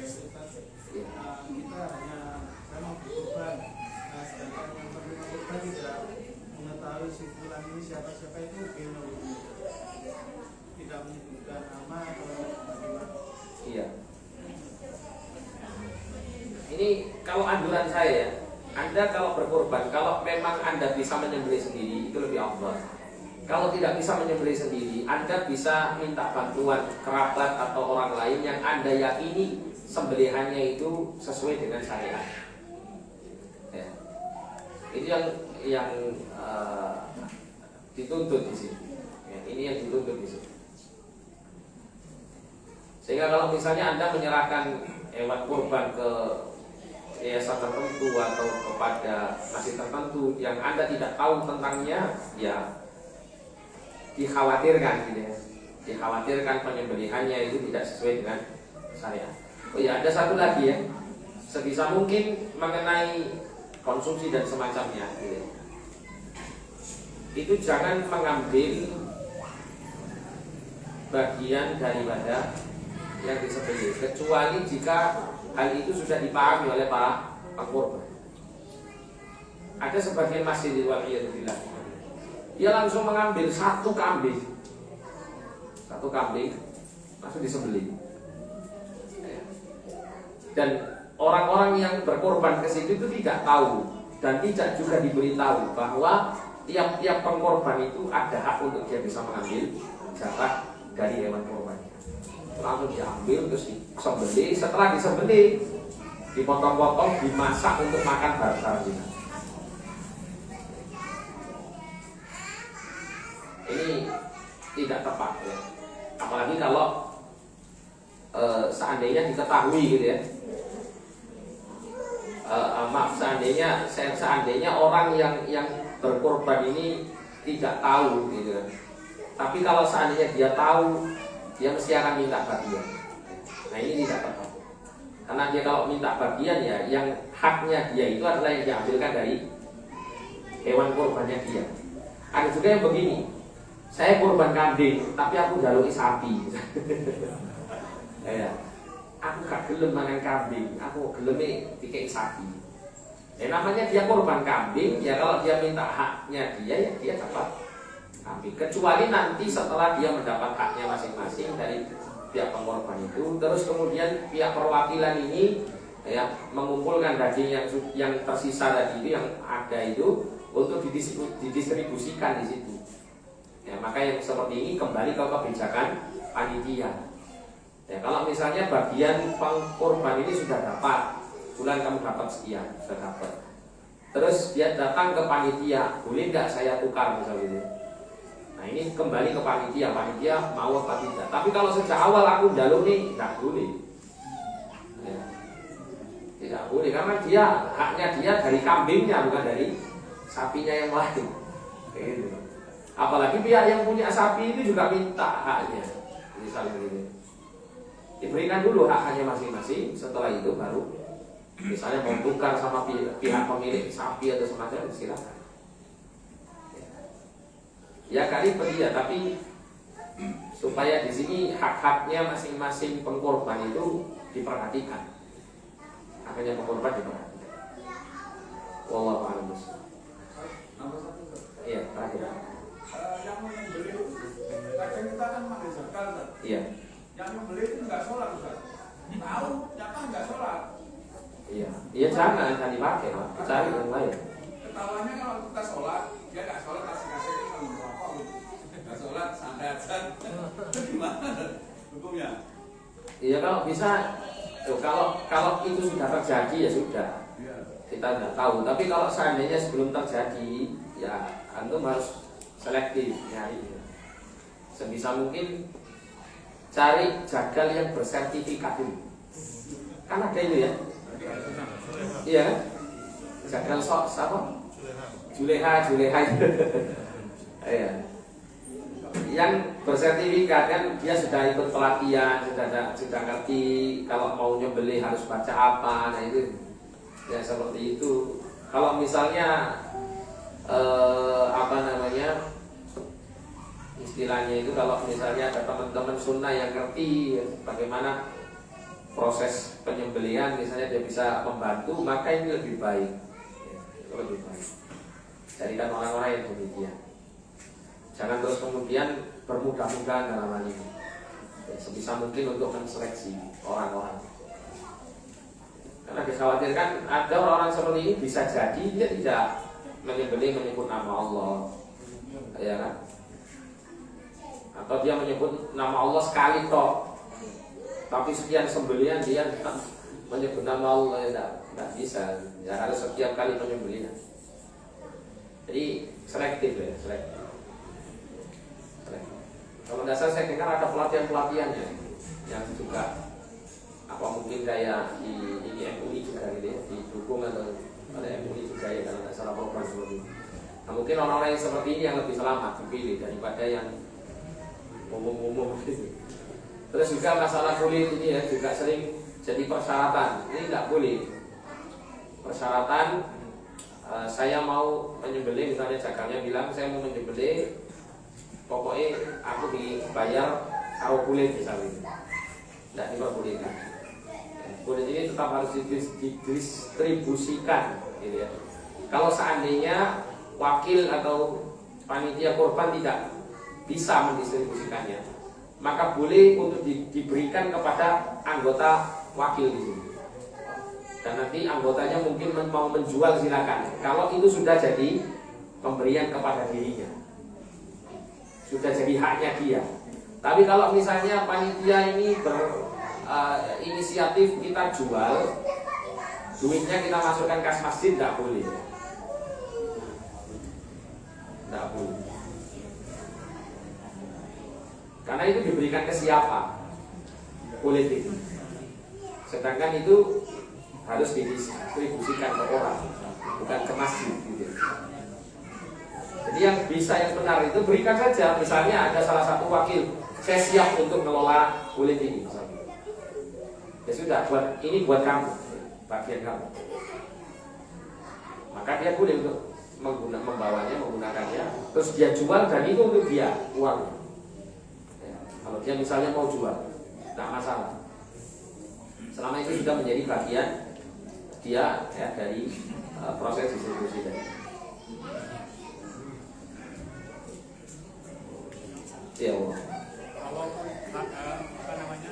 Speaker 3: lembaga kita hanya memang berkorban, sedangkan yang perlu berkorban tidak mengetahui si fulan ini siapa itu bingung, tidak menyebutkan nama atau bagaimana.
Speaker 1: Iya. Ini kalau anjuran saya ya, Anda kalau berkorban, kalau memang Anda bisa menyembelih sendiri itu lebih afdal. Kalau tidak bisa menyembelih sendiri, Anda bisa minta bantuan kerabat atau orang lain yang Anda yakini sembelihannya itu sesuai dengan syariat. Ya. Itu yang dituntut di sini. Ya, ini yang dituntut di sini. Sehingga kalau misalnya Anda menyerahkan hewan kurban ke yayasan tertentu atau kepada masjid tertentu yang Anda tidak tahu tentangnya, ya dikhawatirkan gitu ya. Dikhawatirkan penyembelihannya itu tidak sesuai dengan syariat. Oh ya, ada satu lagi ya. Sebisa mungkin mengenai konsumsi dan semacamnya gitu ya. Itu jangan mengambil bagian daripada yang disembelih kecuali jika hal itu sudah dipahami oleh para pengkorban. Ada sebagian masjid waliyadzubillah, dia langsung mengambil satu kambing langsung disembelih. Dan orang-orang yang berkorban ke situ itu tidak tahu dan tidak juga diberitahu bahwa tiap-tiap pengkorban itu ada hak untuk dia bisa mengambil jatah dari hewan korbannya. Langsung diambil terus disembelih, setelah disembelih dipotong-potong, dimasak untuk makan bareng-bareng. Ini tidak tepat ya. Apalagi kalau seandainya diketahui gitu ya. Seandainya orang yang berkorban ini tidak tahu gitu kan. Tapi kalau seandainya dia tahu, dia mesti akan minta bagian. Nah, ini tidak tepat. Karena dia kalau minta bagian ya, yang haknya dia itu adalah yang diambilkan dari hewan korbannya dia. Ada juga yang begini, saya korban kambing, tapi aku jalui sapi. Ya, aku gak gelem mangan kambing, aku gelem dikei sapi. Namanya dia korban kambing, ya kalau dia minta haknya dia, ya dia dapat kambing, kecuali nanti setelah dia mendapat haknya masing-masing dari pihak pengorban itu, terus kemudian pihak perwakilan ini ya mengumpulkan daging yang tersisa tadi itu, yang ada itu untuk didistribusikan di situ. Ya, maka yang seperti ini kembali ke kebijakan panitia. Ya, kalau misalnya bagian pengorban ini sudah dapat, bulan kamu dapat sekian, sudah dapat. Terus dia datang ke panitia, boleh nggak saya tukar misalnya? Nah ini kembali ke panitia mau apa tidak. Tapi kalau sejak awal aku jalur nih, nggak boleh. Ya. Tidak boleh karena haknya dia dari kambingnya, bukan dari sapinya yang lain. Gitu. Apalagi pihak yang punya sapi itu juga minta haknya, misalnya gitu. Diberikan dulu haknya masing-masing, setelah itu baru misalnya mau tukar sama pihak pemilik sapi atau semacam, silakan. Ya kali dia, tapi supaya di sini hak-haknya masing-masing pengkorban itu diperhatikan. Haknya pengkorban diperhatikan. Wallahu a'lam bishawab. Iya, terakhir.
Speaker 5: Yang membeli, kadang kita kan pakai zakat, Ustaz.
Speaker 1: Iya.
Speaker 5: Yang membeli itu nggak sholat, Ustaz. Tahu, nyata nggak sholat.
Speaker 1: Iya, iya jangan dipakai, Pak. Cari yang lain.
Speaker 5: Ketawanya kalau kita sholat, dia nggak sholat kasih itu sama merokok. Nggak sholat santai aja. Itu gimana hukumnya?
Speaker 1: Iya kalau bisa, kalau itu sudah terjadi ya sudah.
Speaker 5: Iya.
Speaker 1: Kita nggak tahu. Tapi kalau seandainya sebelum terjadi, ya antum harus selektif nyari. Sebisa mungkin cari jagal yang bersertifikat dulu. Kan ada itu ya. Iya kan? Jagal apa? Juleha itu. Iya. Yang bersertifikat kan dia sudah ikut pelatihan, sudah ngerti kalau mau nyembelih harus baca apa, nah itu ya seperti itu. Kalau misalnya istilahnya itu, kalau misalnya ada teman-teman sunnah yang ngerti bagaimana proses penyembelihan, misalnya dia bisa membantu, maka ini lebih baik. Ya, lebih baik. Carikan orang-orang yang demikian. Jangan terus kemudian bermudah-mudahan dalam hal ini. Ya, sebisa mungkin untuk menseleksi orang-orang. Karena dikhawatirkan ada orang-orang seperti ini bisa jadi dia tidak menyebut nama Allah, ya kan? Atau dia menyebut nama Allah sekali toh, tapi sekian sembelihan dia menyebut nama Allah, ya tidak bisa. Ya harus setiap kali penyembelihan. Jadi selektif ya, selektif. Kalau dasar saya dengar ada pelatihan-pelatihannya yang juga apa mungkin kayak di MUI juga gitu ya, didukung atau ada MUI juga ya kalau nggak salah program seperti ini. Nah mungkin orang-orang yang seperti ini yang lebih selamat dipilih daripada yang umum-umum gitu. Terus juga masalah kulit ini ya juga sering jadi persyaratan. Ini nggak boleh. Persyaratan saya mau menyembelih, misalnya jagalnya bilang saya mau menyembelih, pokoknya aku dibayar karo kulit misalnya, tidak diperbolehkan. Kulit ini tetap harus didistribusikan, gitu ya. Kalau seandainya wakil atau panitia korban tidak bisa mendistribusikannya, maka boleh untuk diberikan kepada anggota wakil di sini. Dan nanti anggotanya mungkin mau menjual, silakan. Kalau itu sudah jadi pemberian kepada dirinya, sudah jadi haknya dia. Tapi kalau misalnya panitia ini inisiatif kita jual, duitnya kita masukkan kas masjid, tidak boleh. Tidak boleh. Karena itu diberikan ke siapa? Politik. Sedangkan itu harus didistribusikan ke orang, bukan ke masjid gitu. Jadi yang bisa, yang benar itu berikan saja. Misalnya ada salah satu wakil, saya siap untuk mengelola kulit ini misalnya. Ya sudah, ini buat kamu, bagian kamu. Maka dia boleh untuk menggunakannya, terus dia jual dan itu untuk dia uang. Ya, kalau dia misalnya mau jual, tidak masalah. Selama itu sudah menjadi bagian dia ya, dari proses distribusi tadi. Ya Allah.
Speaker 6: Kalau apa namanya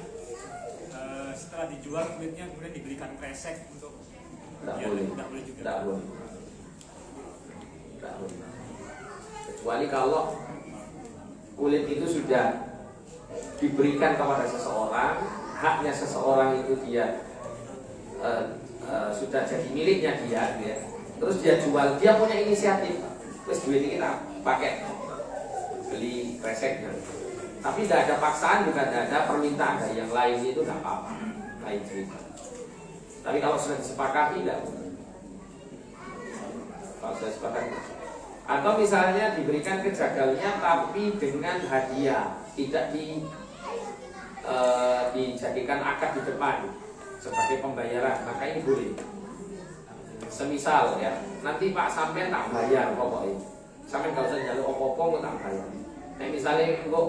Speaker 6: setelah dijual kulitnya kemudian diberikan kresek untuk
Speaker 1: Tidak
Speaker 6: ya,
Speaker 1: boleh.
Speaker 6: tidak boleh juga.
Speaker 1: Tidak boleh. Tidak boleh. Kecuali kalau kulit itu sudah diberikan kepada seseorang, haknya seseorang itu dia sudah jadi miliknya dia, gitu ya. Terus dia jual, dia punya inisiatif. Terus duit ini kita pakai beli kreseknya. Tapi tidak ada paksaan, juga tidak ada permintaan dari yang lain, itu tidak apa-apa, lain cerita. Tapi kalau sudah disepakati, tidak. Kalau sudah disepakati, atau misalnya diberikan ke jagalnya tapi dengan hadiah, tidak dijadikan akad di depan sebagai pembayaran, maka ini boleh. Semisal ya, nanti Pak sampean tak bayar pokoknya, sampean nggak usah jalur opo-opo tak bayar. Nah misalnya kok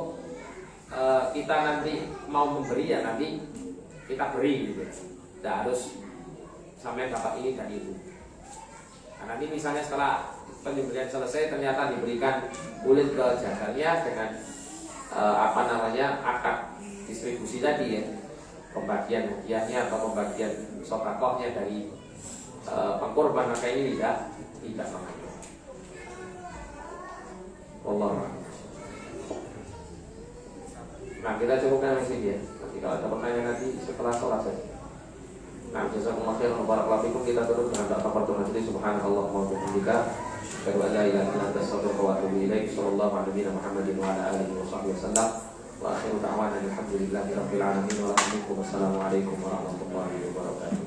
Speaker 1: kita nanti mau memberi ya nanti kita beri gitu, tidak harus sampean dapat ini dan itu. Nah, nanti misalnya setelah penyembelihan selesai ternyata diberikan kulit ke jagalnya dengan akad distribusi tadi ya, pembagian hadiahnya atau pembagian sodakohnya dari pengkorban, maka ini tidak mengandung. Wallahu a'lam. Nah kita cukupkan di sini ya. Nanti kalau ada pertanyaan nanti setelah sholat saja. Nah jazakumullah khairan wa barakallahu fikum. Kita tutup dengan doa kafaratul majlis. Subhanallah wa bihamdika, asyhadu an la ilaha illa anta, astaghfiruka wa atubu ilaik. Sallallahu alaihi Muhammadin wa ala alihi wa sahbihi wasallam. Wa akhiru da'wana alhamdulillahi rabbil alamin wa rahmatullahi wassalamu alaikum warahmatullahi wabarakatuh.